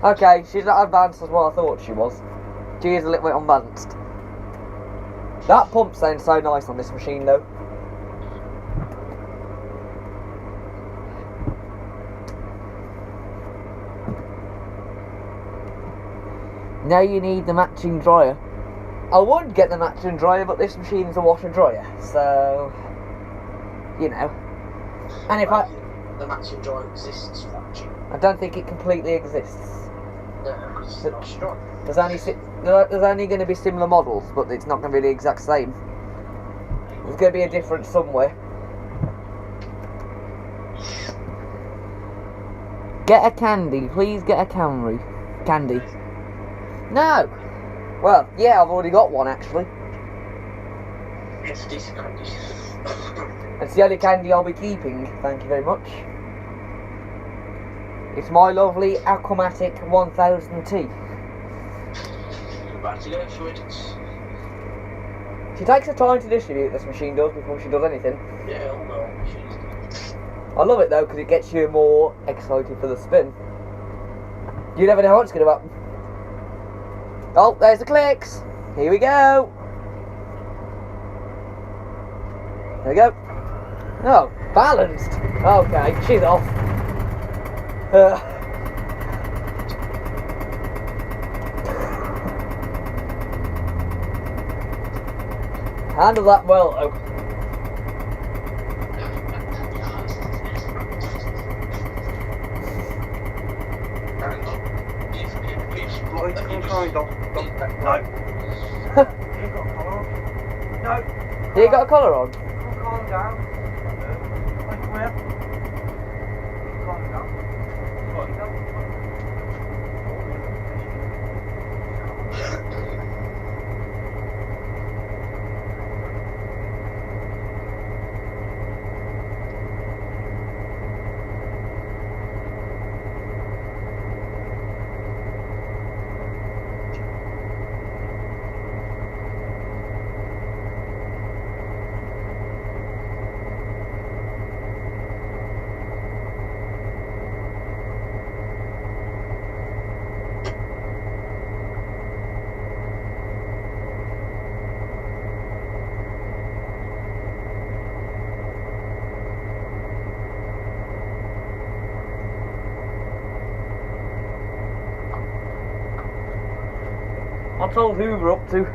Okay, she's not advanced as what I thought she was. She is a little bit unbalanced. That pump sounds so nice on this machine though. Now you need the matching dryer. I would get the matching dryer, but this machine's a washer dryer, so you know. And if the matching dryer exists for that machine. I don't think it completely exists. No, because it's not strong. There's only going to be similar models, but it's not going to be the exact same. There's going to be a difference somewhere. Get a candy, please get a Camry. Candy. No! Well, yeah, I've already got one actually. It's decent candy. It's the only candy I'll be keeping, thank you very much. It's my lovely Aquamatic 1000T. About to go for it. She takes her time to distribute, this machine does, before she does anything. Yeah, well, I love it though, because it gets you more excited for the spin. You never know what's going to happen. Oh, there's the clicks. Here we go. There we go. Oh, balanced. Okay, she's off. Handle that well, though. No. You got a collar on? Calm down. Come here. Calm down. What's old Hoover up to?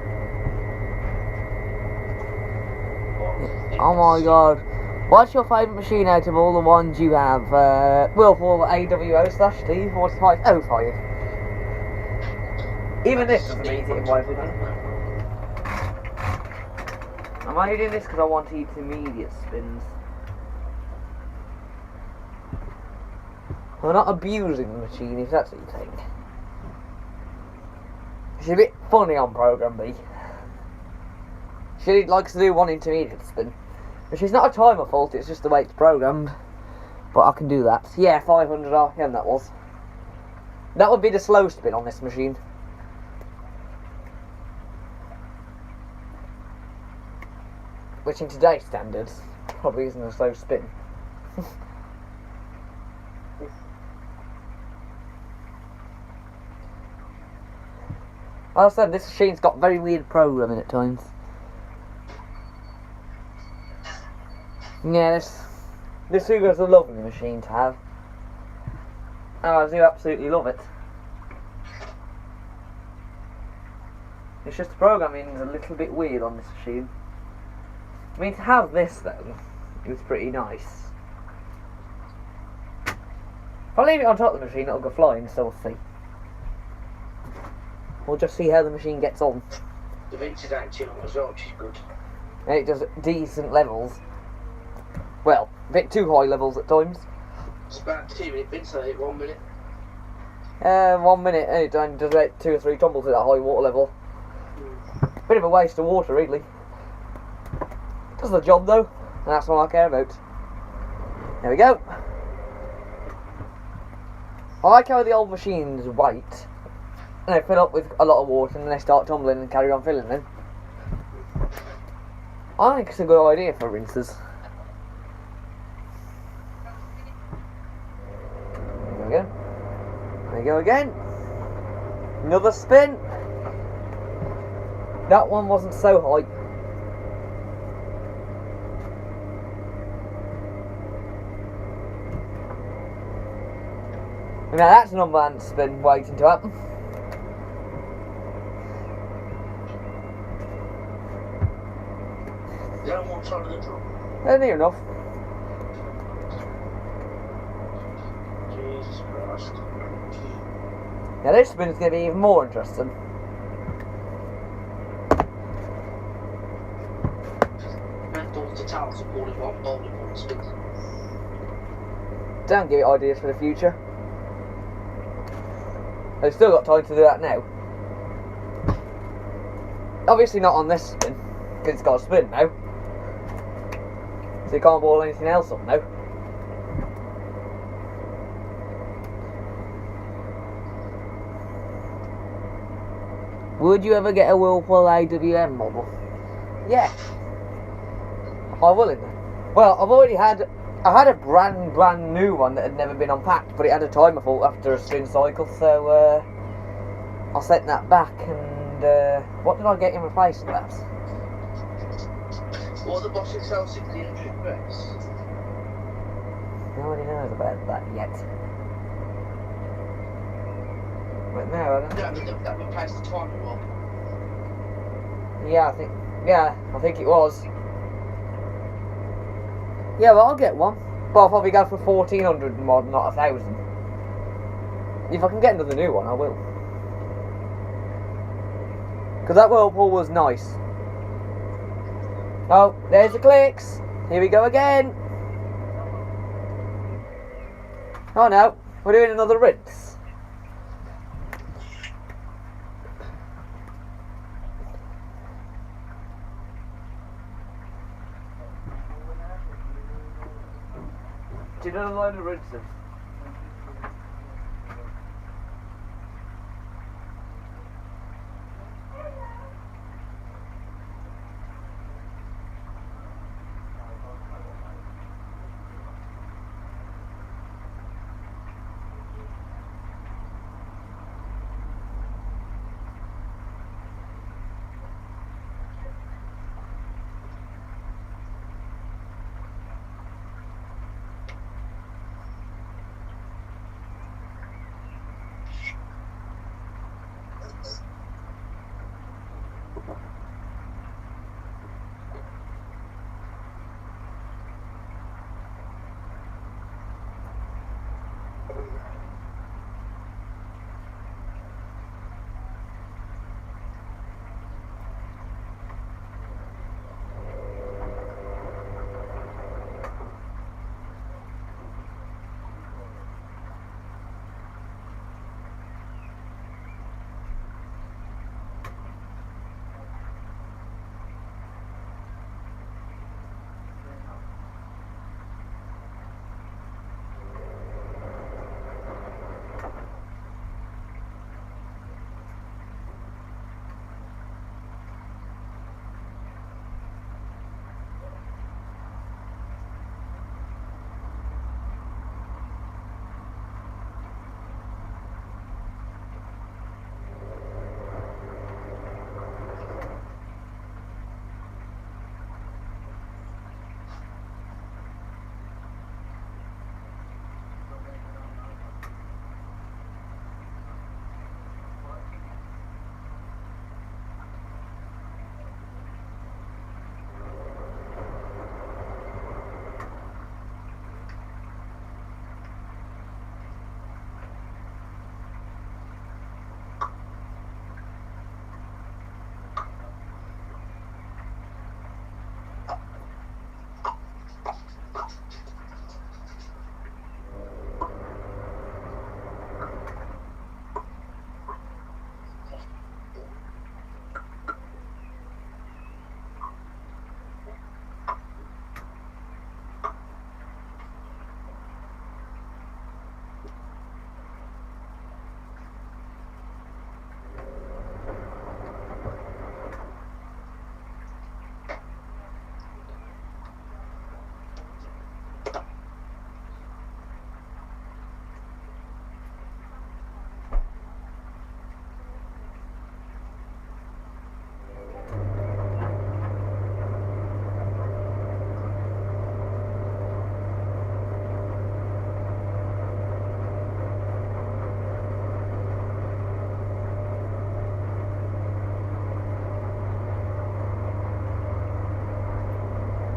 Oh my god. What's your favourite machine out of all the ones you have? Whirlpool AWO/Steve 4505. Even this doesn't beat it in my opinion. I'm only doing this because I want intermediate spins. I'm not abusing the machine if that's what you think. It's a bit funny on Program B. She likes to do one intermediate spin. Which is not a timer fault, it's just the way it's programmed. But I can do that. Yeah, 500 RPM that was. That would be the slow spin on this machine. Which in today's standards probably isn't a slow spin. As I said, this machine's got very weird programming at times. Yeah, this Hoover's a lovely machine to have. Oh, I do absolutely love it. It's just the programming's a little bit weird on this machine. I mean, to have this though, is pretty nice. If I leave it on top of the machine, it'll go flying, so we'll see. We'll just see how the machine gets on. The Vince's acting on as well, which is good. And it does decent levels. Well, a bit too high levels at times. It's about 2 minute Vince, I think, 1 minute. 1 minute, and it does about 2 or 3 tumbles at that high water level. Bit of a waste of water, really. Does the job though, and that's what I care about. There we go. I like how the old machines wait, and they fill up with a lot of water, and then they start tumbling and carry on filling them. I think it's a good idea for rinses. There we go. There we go again. Another spin. That one wasn't so high. Now that's an unmanned spin waiting to happen. The other one side of the drum. Near enough. Jesus Christ. Now this spin is going to be even more interesting. My daughter tells all in one bowling ball spin. Don't give it ideas for the future. They've still got time to do that now. Obviously not on this spin, because it's got a spin now. So you can't ball anything else up now. Would you ever get a Whirlpool AWM model? Yeah. I will. Well, I've already had... I had a brand new one that had never been unpacked, but it had a timer fault after a spin cycle, so I sent that back, and what did I get in replace of that? What the Bosch XL 1600 press? Nobody knows about that yet. But no, I don't That replaced the timer one. Yeah, I think Yeah, I think it was. Yeah, well, I'll get one. But I'll probably go for 1,400 mod, not 1,000. If I can get another new one, I will. Because that Whirlpool was nice. Oh, there's the clicks. Here we go again. Oh no, we're doing another rinse. Did another load of rinsing.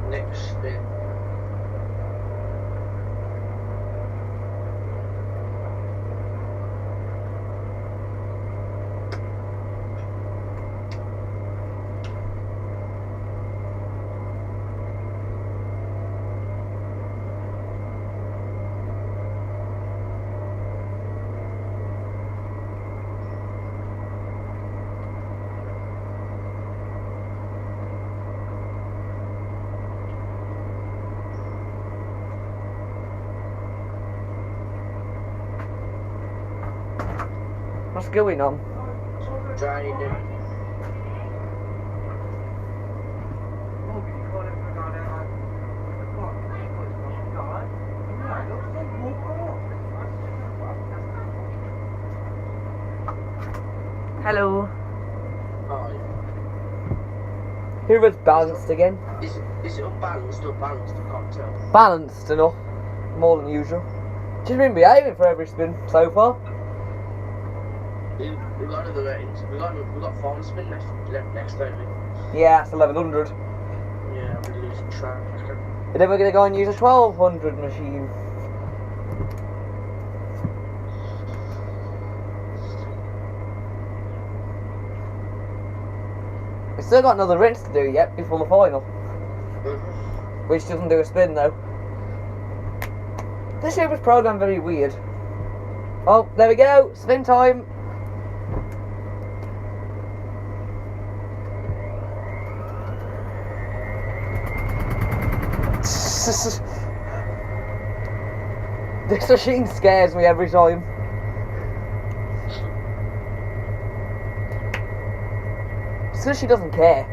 Next bit. What's going on? Draining. Hello. Hi. Who was balanced again? Is it unbalanced or balanced? I can't tell. Balanced enough. More than usual. She's been behaving for every spin so far. We got another ratings. We got phone spin left next, don't we? Yeah, it's 1100. Yeah, we're losing track. And then we're going to go and use a 1200 machine. We've still got another rinse to do yet before the final. Which doesn't do a spin though. This year was programmed very weird. Oh, there we go, spin time. This machine scares me every time. It's because she doesn't care.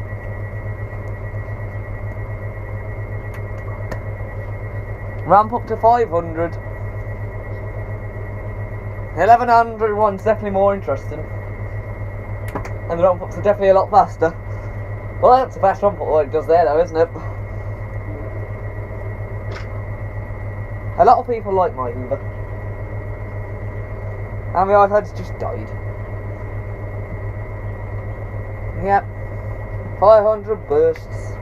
Ramp up to 500. 1100 one's definitely more interesting. And the ramp ups are definitely a lot faster. Well, that's a fast ramp up what it does there though, isn't it? A lot of people like my Hoover. And my iPad's just died. Yep. 500 bursts.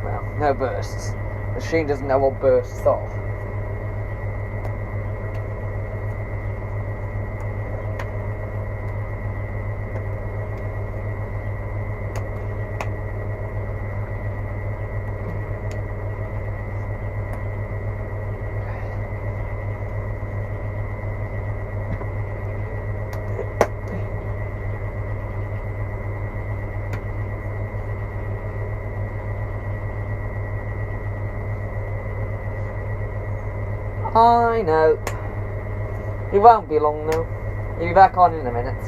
Well, no bursts. The machine doesn't know what bursts are. I know. It won't be long though. He'll be back on in a minute.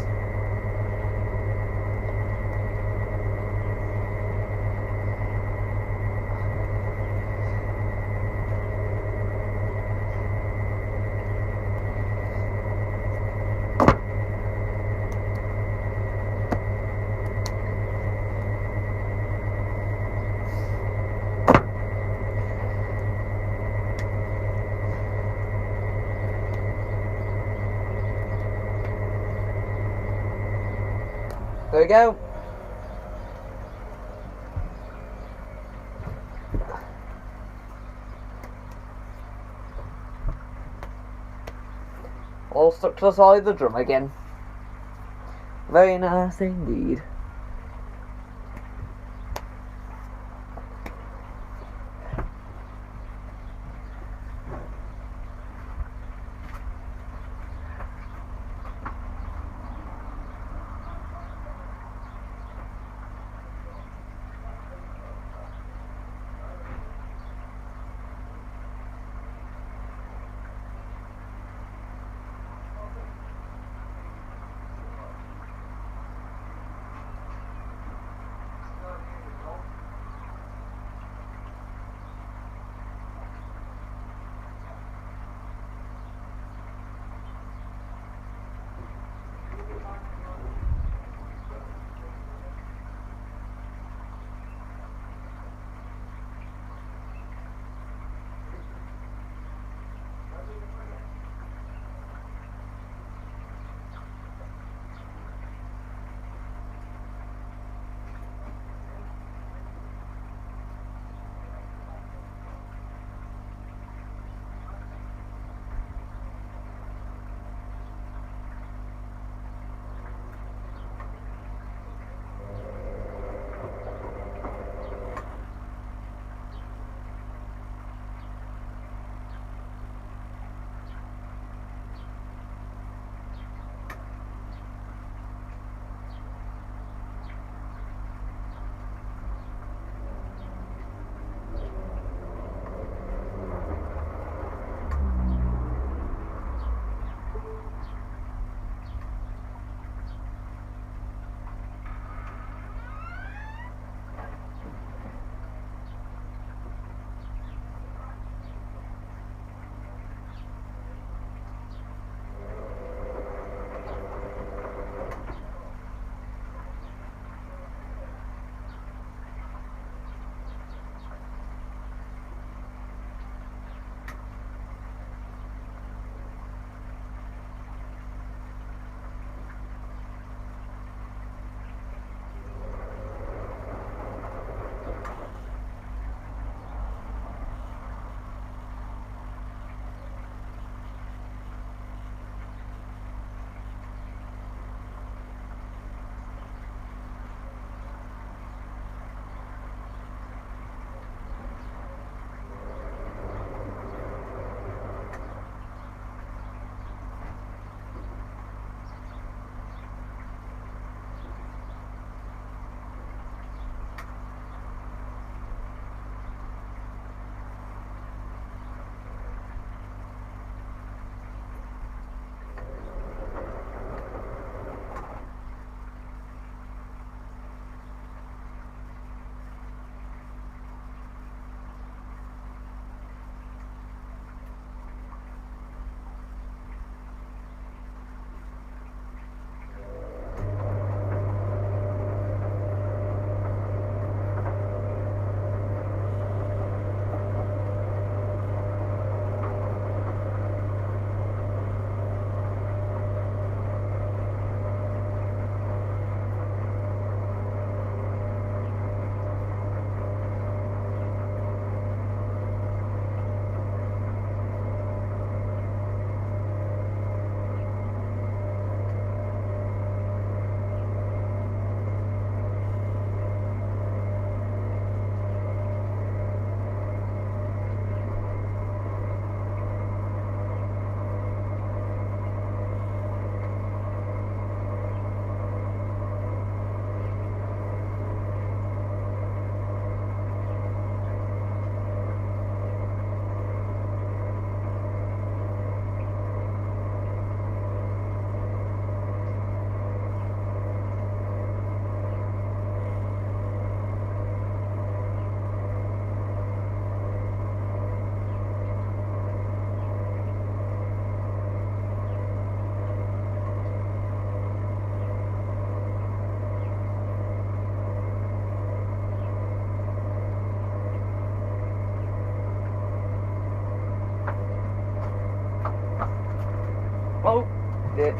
There we go. All stuck to the side of the drum again. Very nice indeed.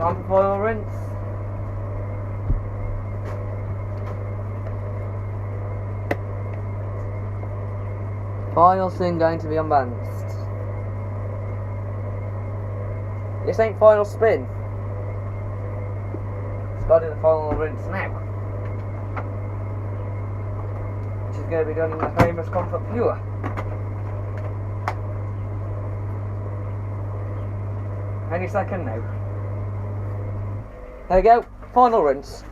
Time for final rinse. Final thing going to be unbalanced. This ain't final spin. It's got to do the final rinse now. Which is going to be done in the famous Comfort Pure. Any second now. There you go, final rinse.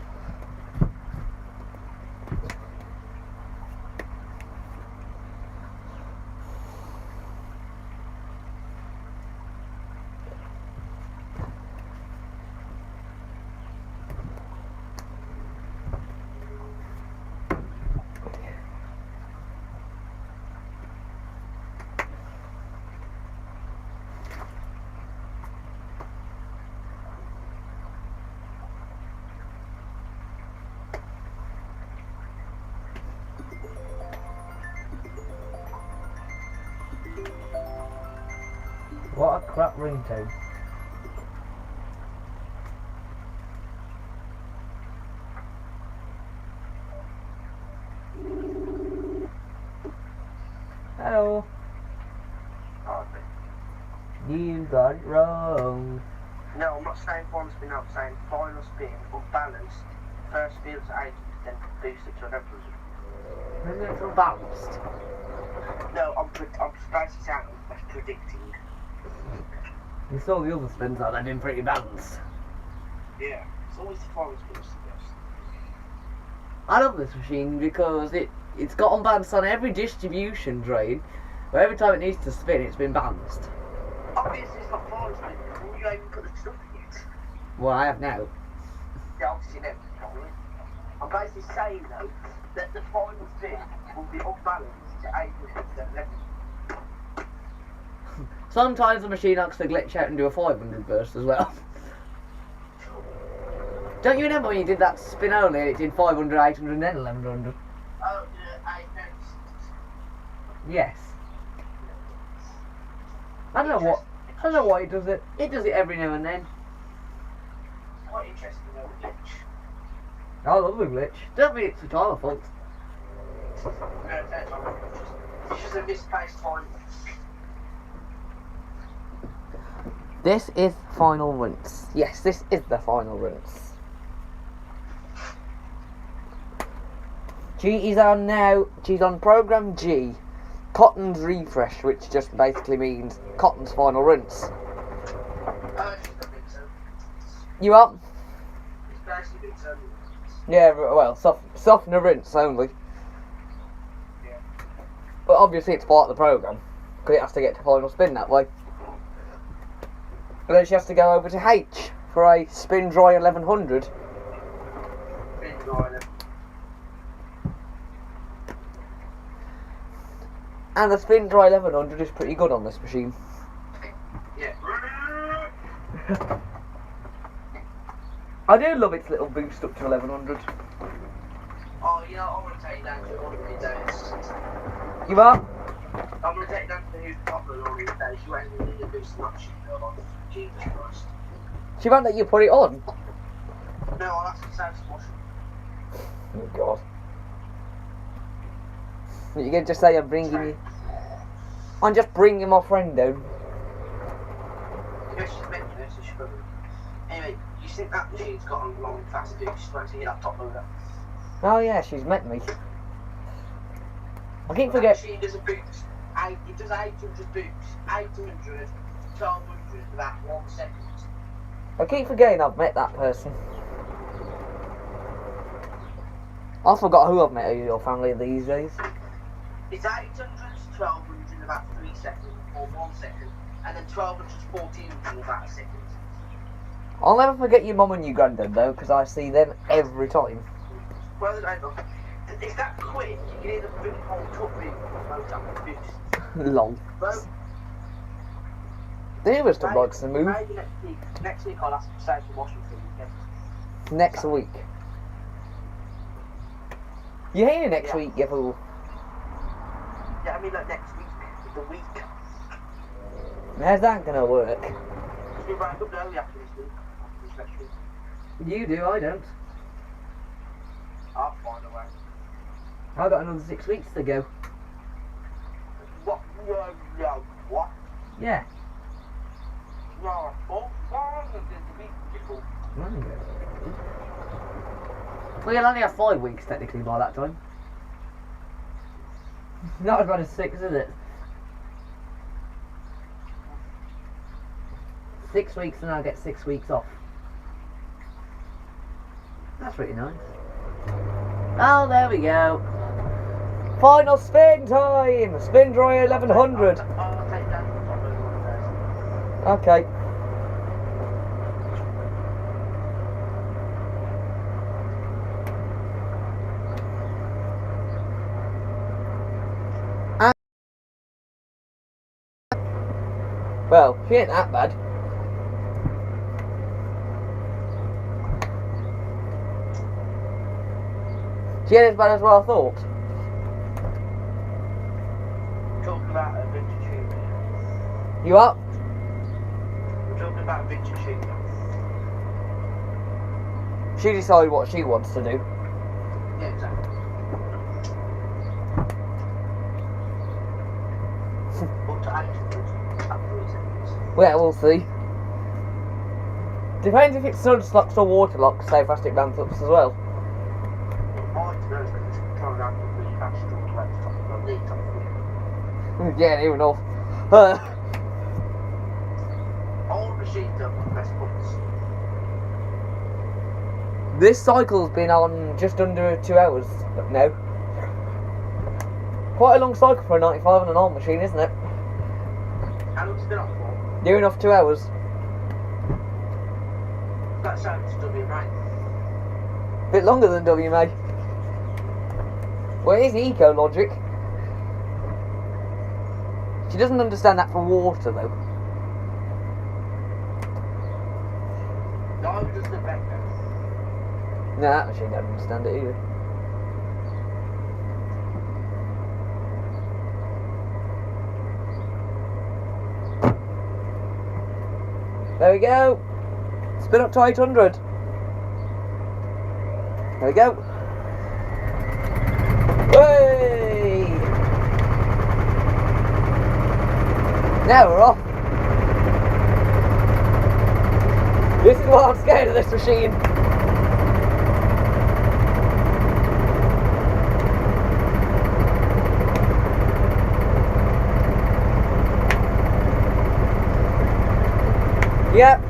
What a crap ringtone. Hello. You got it wrong. No, I'm not saying final spin, I'm saying final spin unbalanced. First feels 80, then boost it to 100. Isn't it unbalanced? No, I'm spacing out, that's predicting. You saw the other spins out, they've been pretty balanced. Yeah, it's always the final spins the best. I love this machine because it's got unbalanced on every distribution drain, but every time it needs to spin, it's been balanced. Obviously it's not final spin, because you even put the stuff in it. Well, I have now. Yeah, obviously never probably. I'm basically saying though, that the final spin will be unbalanced to 80 instead of 11. Sometimes the machine likes to glitch out and do a 500 burst as well. Don't you remember when you did that spin only and it did 500, 800 and then 1100? Oh, yeah, 8 minutes. Yes. I don't know why it does it. It does it every now and then. Quite interesting though, the glitch. I love a glitch. Don't mean it's a Tyler fault. It's just a misplaced time. This is final rinse. Yes, this is the final rinse. G is on now. She's on program G. Cotton's refresh, which just basically means Cotton's final rinse. You up? It's basically been turned. Yeah, well, softener rinse only. Yeah. But obviously it's part of the program, because it has to get to final spin that way. And then she has to go over to H for a spin dry 1100. Been drying it. And the spin dry 1100 is pretty good on this machine. Yeah. I do love its little boost up to 1100. Oh, you know, I want to take that to one of these days. You are? I'm going to take that to who's popular on these days. You ain't going to need a boost much, you know, Jesus Christ. She won't let you put it on. No, I'll ask the sales wash. Oh God. You can just say I'm bringing you. I'm just bringing my friend down. Yeah, she's meant to, so she's probably. Anyway, you think that machine's got a long fast boost when you that top loader? Oh yeah, she's met me. I keep That forgetting. machine does a boost. It does 800 boosts. 800, 1200 in about 1 second. I keep forgetting I've met that person. I forgot who I've met in your family these days. It's 800 to 1200 in about 3 seconds, or 1 second, and then 1200 to 1400 in about a second. I'll never forget your mum and your granddad though, because I see them every time. Well, I don't know. If that quick, you can either put it on top big or motor boost. Long. Well, They must have likes to move. maybe next week I'll ask for Sage from Washington. Next week. You're here next Yeah. week, you fool. Yeah, I mean like next week, the week. How's that gonna work? We break up early after this week. especially. You do, I don't. I'll find a way. I've got another 6 weeks to go. What? No, what? Yeah. No, oh, why is it to be people? Well, you'll only have 5 weeks technically by that time. Not as bad as 6, is it? 6 weeks and I'll get 6 weeks off. That's pretty nice. Oh, there we go. Final spin time! Spin dry 1100. I'll take that on top of it. Okay. Well, she ain't that bad. She ain't as bad as what I thought. Talking about a vintage sheep. You up? We're talking about a vintage sheep. She decided what she wants to do. Yeah, exactly. Up to 800 after 3 seconds. Well, we'll see. Depends if it's Sunslock's or Waterlocks, say plastic ramp-ups as well. Mine, to be honest, I'm just trying to have really fast to let the top of the lead top of Yeah, near enough. Old machines are the best ones. This cycle's been on just under 2 hours now. Quite a long cycle for a 95 on an old machine, isn't it? How long's it been on for? Near enough 2 hours. That sounds WMA. Bit longer than WMA. Well, it is Eco Logic. She doesn't understand that for water, though. Neither does the Vector. No, that machine doesn't understand it either. There we go. Spin up to 800. There we go. Hey! Now we're off. This is why I'm scared of this machine. Yep.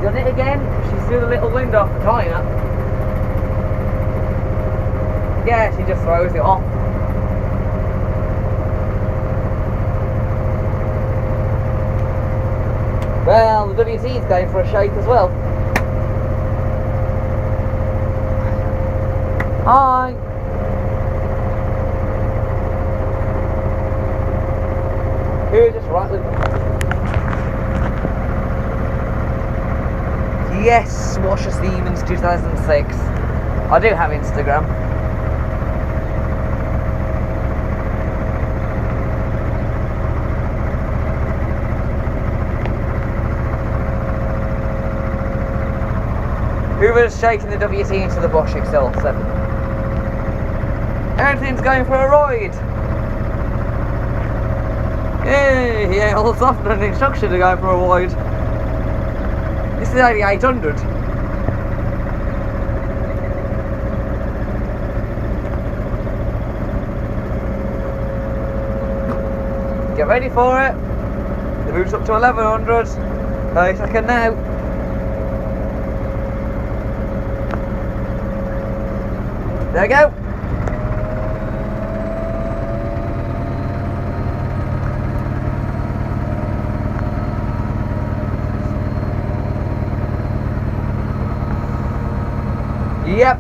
Done it again. She's through the little window off the tyre. Yeah, she just throws it off. Well, the WT's going for a shake as well. Hi. Who are just rattling? Yes, Washer Stevens 2006. I do have Instagram. Hoover's shaking the WT into the Bosch XL7. Everything's going for a ride. Yay, yeah, all the software and instructions are going for a ride. This is only 800. Get ready for it. The route's up to 1100. 30 seconds now. There we go. Yep.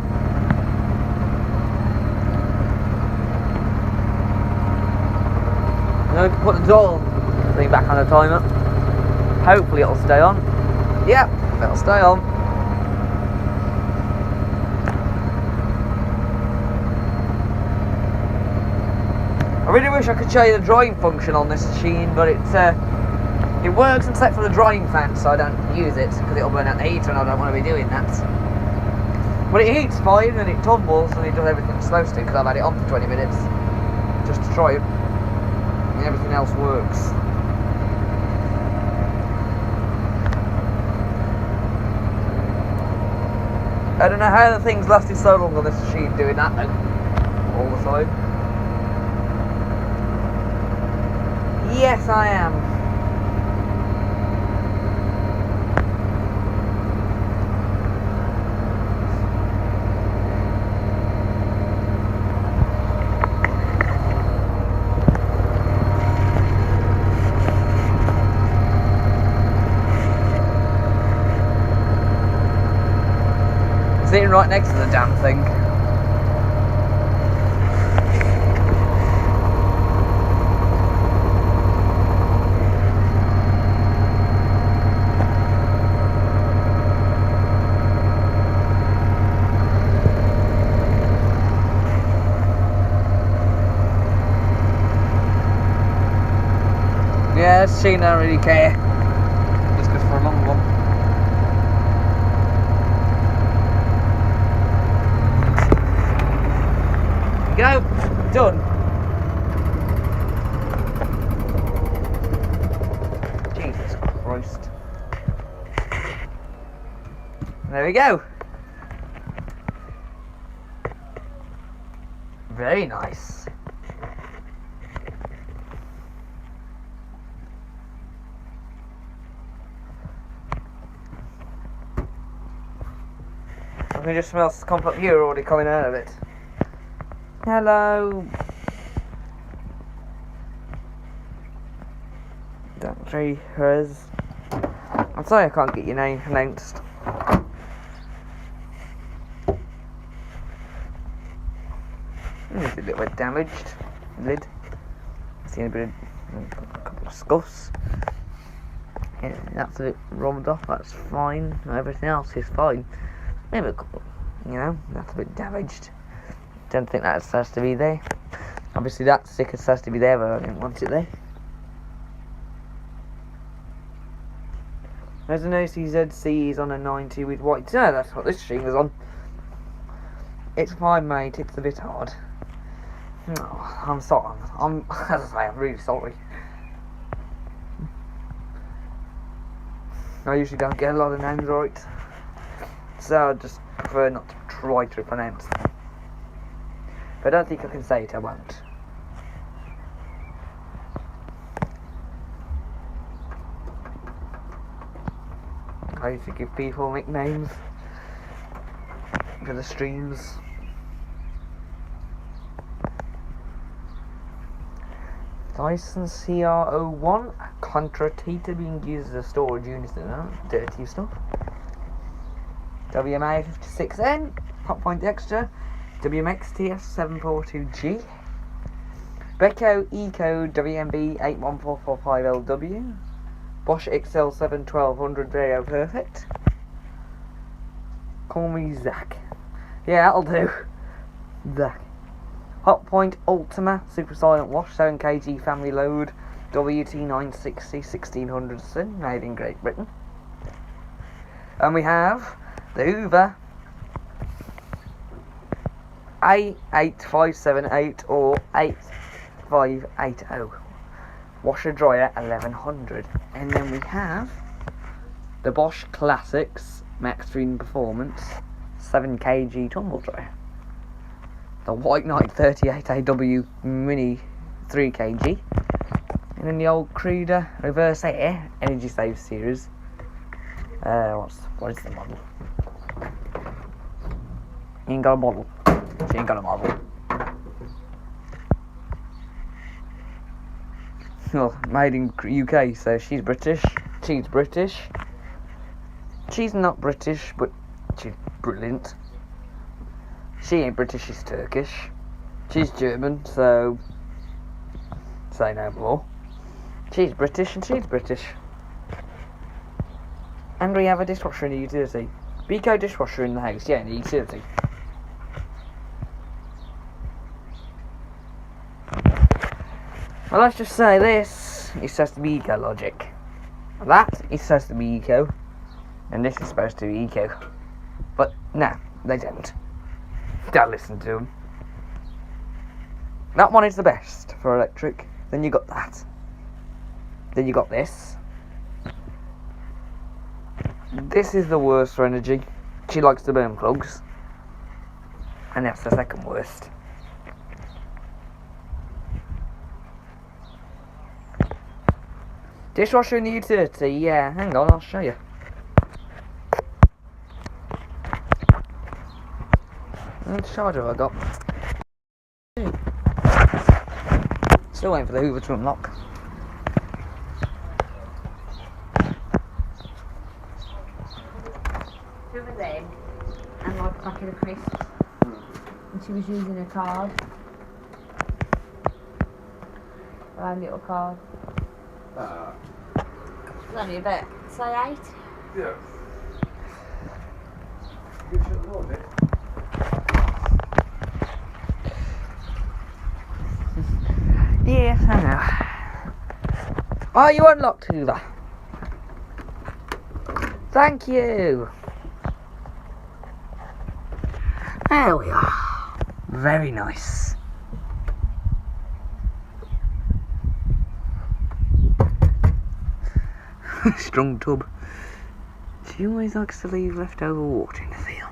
I'm going to put the door thing back on the timer. Hopefully it'll stay on. Yep. That'll stay on. I really wish I could show you the drying function on this machine, but it works except for the drying fan, so I don't use it because it'll burn out the heater and I don't want to be doing that. But it heats fine and it tumbles and it does everything it's supposed to because I've had it on for 20 minutes just to try it, and everything else works. I don't know how the thing's lasted so long on this machine doing that though, all the time. Yes, I am. Sitting right next to the damn thing. Yeah, this machine don't really care. Just goes for a long one. Go, done. Jesus Christ. There we go. Very nice. I can just smell comfort pure already coming out of it. Hello. Dr. Hers. I'm sorry I can't get your name announced. It's a little bit damaged. Lid. Seen a bit of a couple of scuffs. Yeah, that's a bit rubbed off, that's fine. Everything else is fine. Maybe a couple, you know, that's a bit damaged. Don't think that has to be there. Obviously that sticker has to be there, but I didn't want it there. There's an OCZC is on a 90 with white. No, that's what this machine was on. It's fine, mate. It's a bit hard. Oh, I'm sorry. I'm as I say, I'm really sorry. I usually don't get a lot of names right, so I just prefer not to try to pronounce them. If I don't think I can say it, I won't. I used to give people nicknames for the streams. Dyson CR01, Contra Theta being used as a storage unit and dirty stuff. WMA 56N, Hotpoint Extra, WMXTS742G, Beko E-Code WMB 81445LW, Bosch XL7 1200 Vario Perfect. Call me Zach. Yeah, that'll do. Zach. Hotpoint Ultima Super Silent Wash 7kg family load WT960 1600 sin, made in Great Britain. And we have the Hoover A8578 or 8580 washer dryer 1100. And then we have the Bosch Classics Maxtreme Performance 7kg tumble dryer. The White Knight 38AW Mini 3kg. And then the old Cruder Reverse Air Energy Save Series. What is the model? He ain't got a model. She ain't got a model. Well, made in UK, so she's British. She's British. She's not British, but she's brilliant. She ain't British, she's Turkish. She's German, so say no more. She's British and she's British. And we have a dishwasher and a utility. Beko dishwasher in the house, yeah, and a utility. Well, let's just say this is supposed to be Eco Logic. That is supposed to be Eco. And this is supposed to be Eco. But, no, they don't. Don't listen to them. That one is the best for electric. Then you got that. Then you got this. This is the worst for energy. She likes to burn plugs. And that's the second worst. Dishwasher and the utility, yeah, hang on, I'll show you. What charger have I got? Still waiting for the Hoover to unlock. Hoover's in, and like a packet of crisps. And she was using a card. A little card. It's only a bit. Say 8. Yeah. You should have known it. Yes, I know. Oh, you unlocked Hoover. Thank you. There we are. Very nice. Strong tub. She always likes to leave leftover water in the field,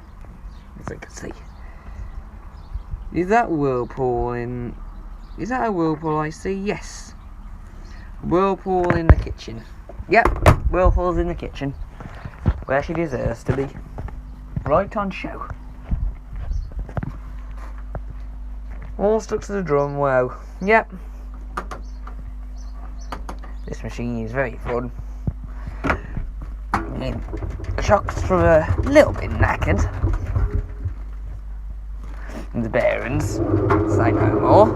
as I can see. Is that Whirlpool in... Is that a Whirlpool I see? Yes. Whirlpool in the kitchen. Yep, Whirlpool's in the kitchen. Where she deserves to be. Right on show. All stuck to the drum, wow. Yep. This machine is very fun. The shocks from a little bit knackered. And the bearings, say no more.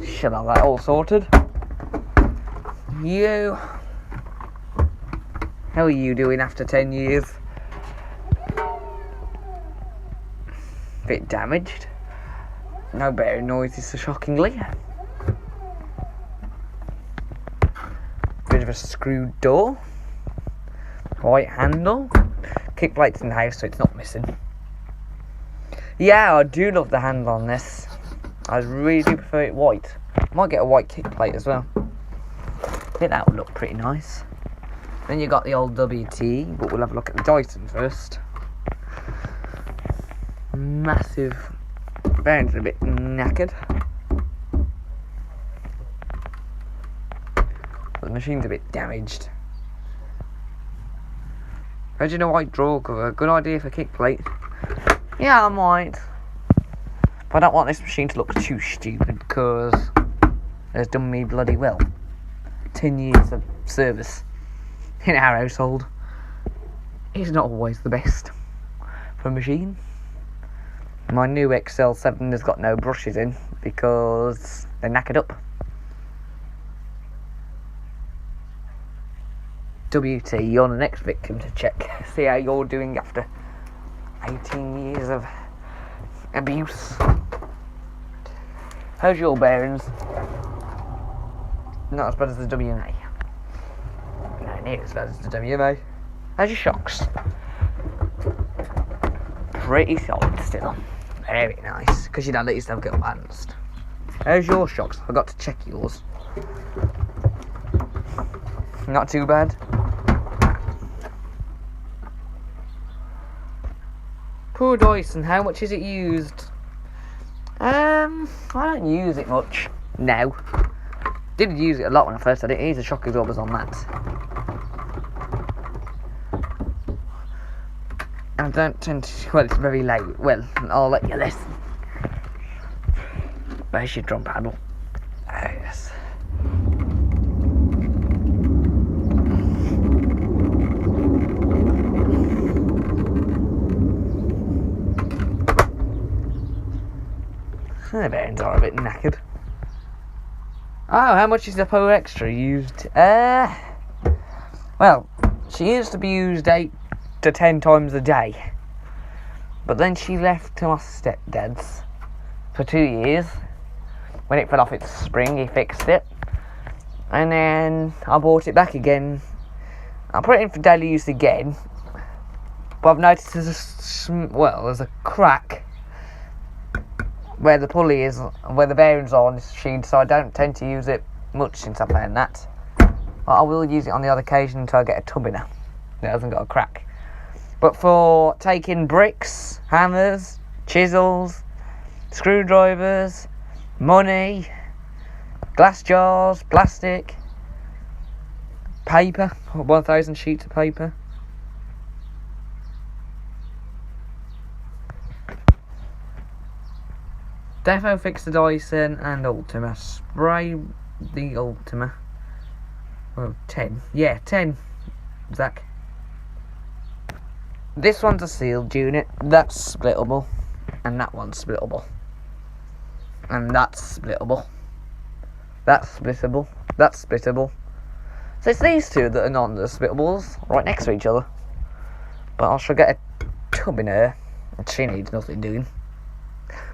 Should have that all sorted. You, how are you doing after 10 years? Bit damaged. No bearing noises so shockingly. Bit of a screwed door. White handle. Kick plates in the house so it's not missing. Yeah, I do love the handle on this. I really do prefer it white. Might get a white kick plate as well. I think that would look pretty nice. Then you got the old WT, but we'll have a look at the Dyson first. Massive bearings, a bit knackered. But the machine's a bit damaged. Imagine a white drawer cover, good idea for kick plate. Yeah, I might. But I don't want this machine to look too stupid because it's done me bloody well. 10 years of service in our household is not always the best for a machine. My new XL7 has got no brushes in because they're knackered up. WT, you're the next victim to check. See how you're doing after 18 years of abuse. How's your bearings? Not as bad as the WMA. No, near as bad as the WMA. How's your shocks? Pretty solid still. Very nice. Because you know they used to have good balanced. How's your shocks? I forgot to check yours. Not too bad. Poor Dyson, how much is it used? I don't use it much now. Didn't use it a lot when I first had it. Here's the shock absorbers on that. I don't tend to. Well, it's very loud. Well, I'll let you listen. Where's your drum paddle? Oh, yes. The bearings are a bit knackered. Oh, how much is the Pro Extra used? Well, she used to be used 8 to 10 times a day. But then she left to my stepdad's for 2 years. When it fell off its spring, he fixed it. And then I bought it back again. I put it in for daily use again. But I've noticed there's a crack where the pulley is, where the bearings are on this machine, so I don't tend to use it much since I found that. But I will use it on the odd occasion until I get a tub in her that hasn't got a crack. But for taking bricks, hammers, chisels, screwdrivers, money, glass jars, plastic, paper, 1,000 sheets of paper. Defo fix the Dyson and Ultima. Spray the Ultima. Oh, 10. Yeah, 10. Zach. This one's a sealed unit. That's splittable. And that one's splittable. And that's splittable. That's splittable. That's splittable. So it's these two that are not the splittables, right next to each other. But I shall get a tub in her. And she needs nothing doing.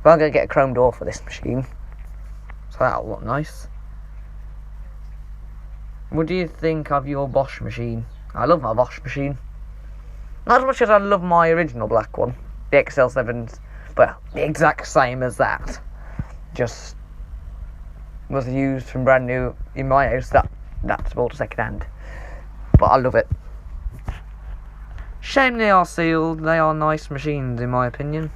But I'm going to get a chrome door for this machine. So that'll look nice. What do you think of your Bosch machine? I love my Bosch machine. Not as much as I love my original black one. The XL7's, well, the exact same as that. Just was used from brand new in my house. That's bought second hand. But I love it. Shame they are sealed. They are nice machines in my opinion.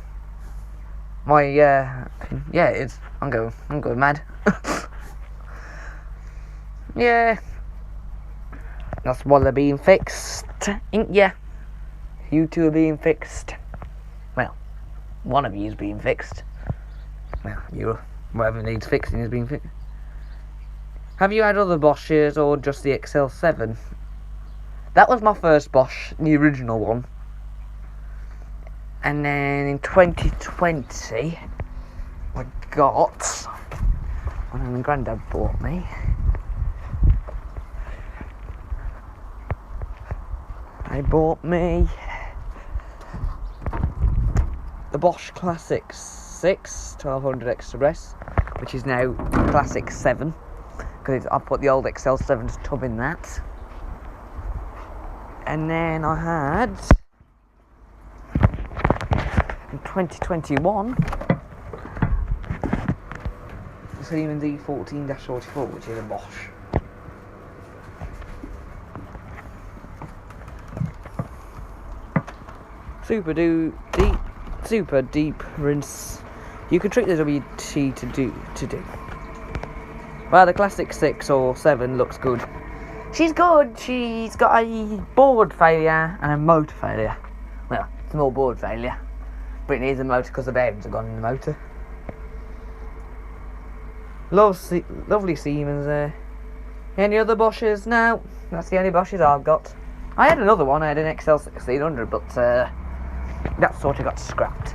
It's I'm going mad. Yeah. That's why they're being fixed, ain't ya? You two are being fixed. Well, one of you is being fixed. Well, whatever needs fixing is being fixed. Have you had other Bosches or just the XL7? That was my first Bosch, the original one. And then in 2020, I got one my granddad bought me. They bought me the Bosch Classic 6 1200 Express, which is now Classic 7, because I put the old XL7's tub in that. And then I had, in 2021, the Siemens E14-44, which is a Bosch. Super deep rinse. You can trick the WT to do. Well, the Classic 6 or 7 looks good. She's good. She's got a board failure and a motor failure. Well, small board failure, but it needs a motor because the bearings are gone in the motor. Lovely Siemens there. Any other Bosches? No, that's the only Bosches I've got. I had another one. I had an XL1600, but that sort of got scrapped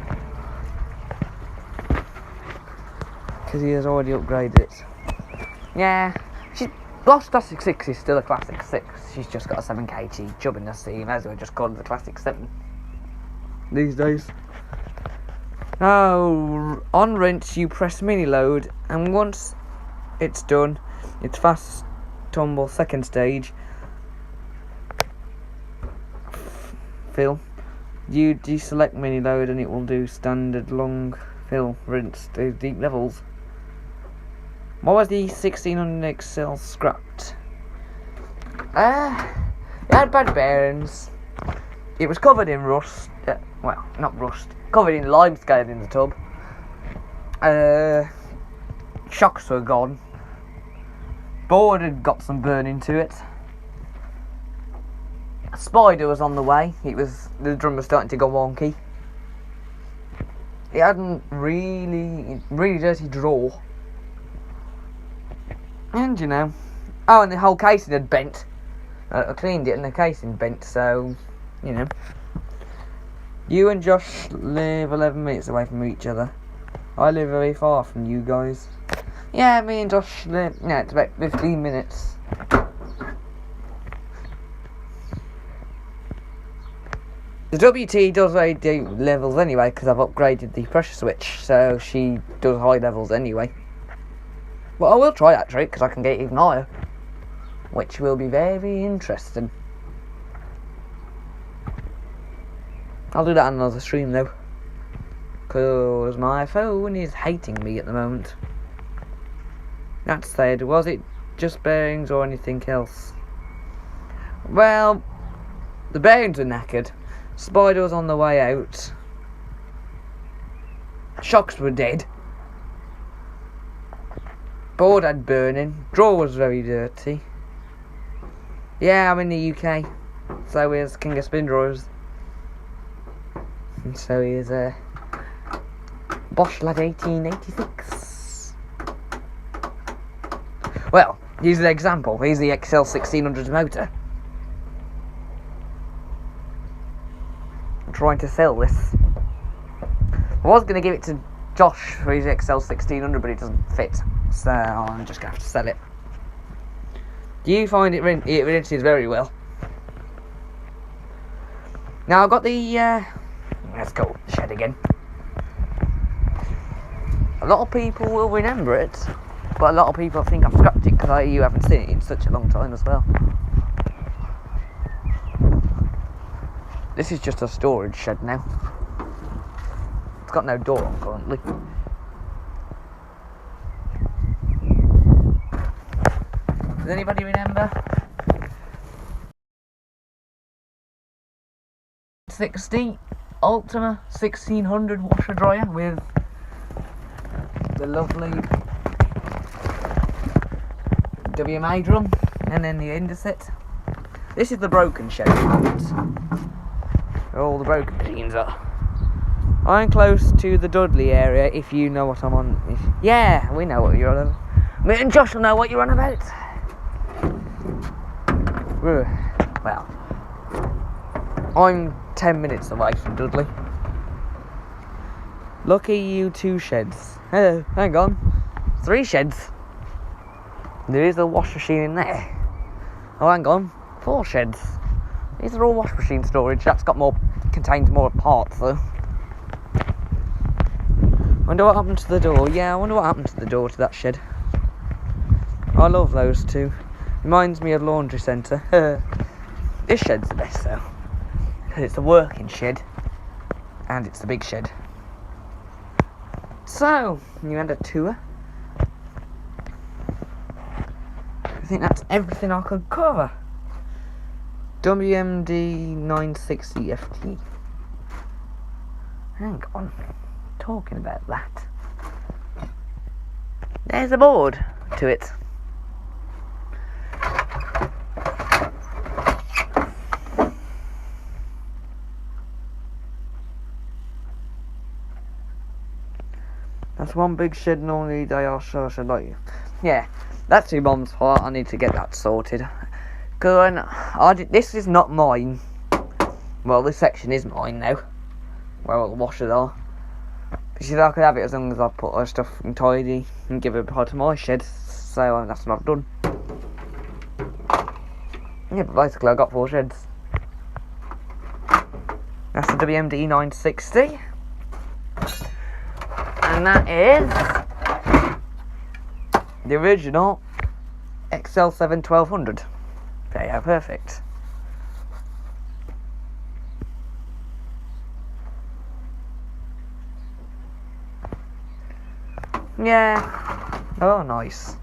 because he has already upgraded it. Yeah, Bosch Classic 6 is still a Classic 6. She's just got a 7kg chub in the seam. As well just call it the Classic 7 these days. Oh, on rinse you press mini load, and once it's done, it's fast tumble second stage. Fill. You deselect mini load and it will do standard long fill rinse to deep levels. Why was the 1600 XL scrapped? It had bad bearings. It was covered in rust. Well, not rust. Covered in limescale in the tub. Shocks were gone. Board had got some burning to it. A spider was on the way. The drum was starting to go wonky. It had a really dirty drawer. And and the whole casing had bent. I cleaned it and the casing bent, so, You and Josh live 11 minutes away from each other. I live very far from you guys. Yeah, me and Josh, yeah, it's about 15 minutes. The WT does do levels anyway, because I've upgraded the pressure switch, so she does high levels anyway. Well, I will try that trick, because I can get even higher, which will be very interesting. I'll do that on another stream though, because my phone is hating me at the moment. That said, was it just bearings or anything else? Well, the bearings were knackered, spider was on the way out, shocks were dead, board had burning, drawer was very dirty. Yeah, I'm in the UK, so is King of Spin Drawers. And so he is a Bosch Lad 1886. Well, he's an example. He's the XL 1600 motor. I'm trying to sell this. I was going to give it to Josh for his XL 1600, but it doesn't fit. So I'm just going to have to sell it. Do you find it rinses very well? Now I've got the let's go shed again. A lot of people will remember it, but a lot of people think I've scrapped it because you haven't seen it in such a long time as well. This is just a storage shed now. It's got no door on currently. Does anybody remember? 60 Ultima 1600 washer dryer with the lovely WMA drum and then the Indesit. This is the broken shed where all the broken machines are. I'm close to the Dudley area, if you know what I'm on. Yeah, we know what you're on about. Me and Josh will know what you're on about. Well, I'm 10 minutes away from Dudley. Lucky you, 2 sheds. Hang on, 3 sheds. There is a wash machine in there. Oh, hang on, 4 sheds. These are all wash machine storage. That's got contains more parts though. Wonder what happened to the door. Yeah, I wonder what happened to the door to that shed. I love those two. Reminds me of laundry centre. This shed's the best though, because it's a working shed and it's the big shed. So, you had a tour. I think that's everything I could cover. WMD 960 FT. Hang on, talking about that. There's a board to it. That's one big shed normally they are so I should like. Yeah, that's your mum's part. I need to get that sorted. This is not mine. Well, this section is mine now, where all the washers are. She said I could have it as long as I put her stuff and tidy and give it part of my shed. So that's what I've done. Yeah, but basically I got 4 sheds. That's the WMD 960. And that is the original XL7 1200. There you go, perfect. Yeah. Oh, nice.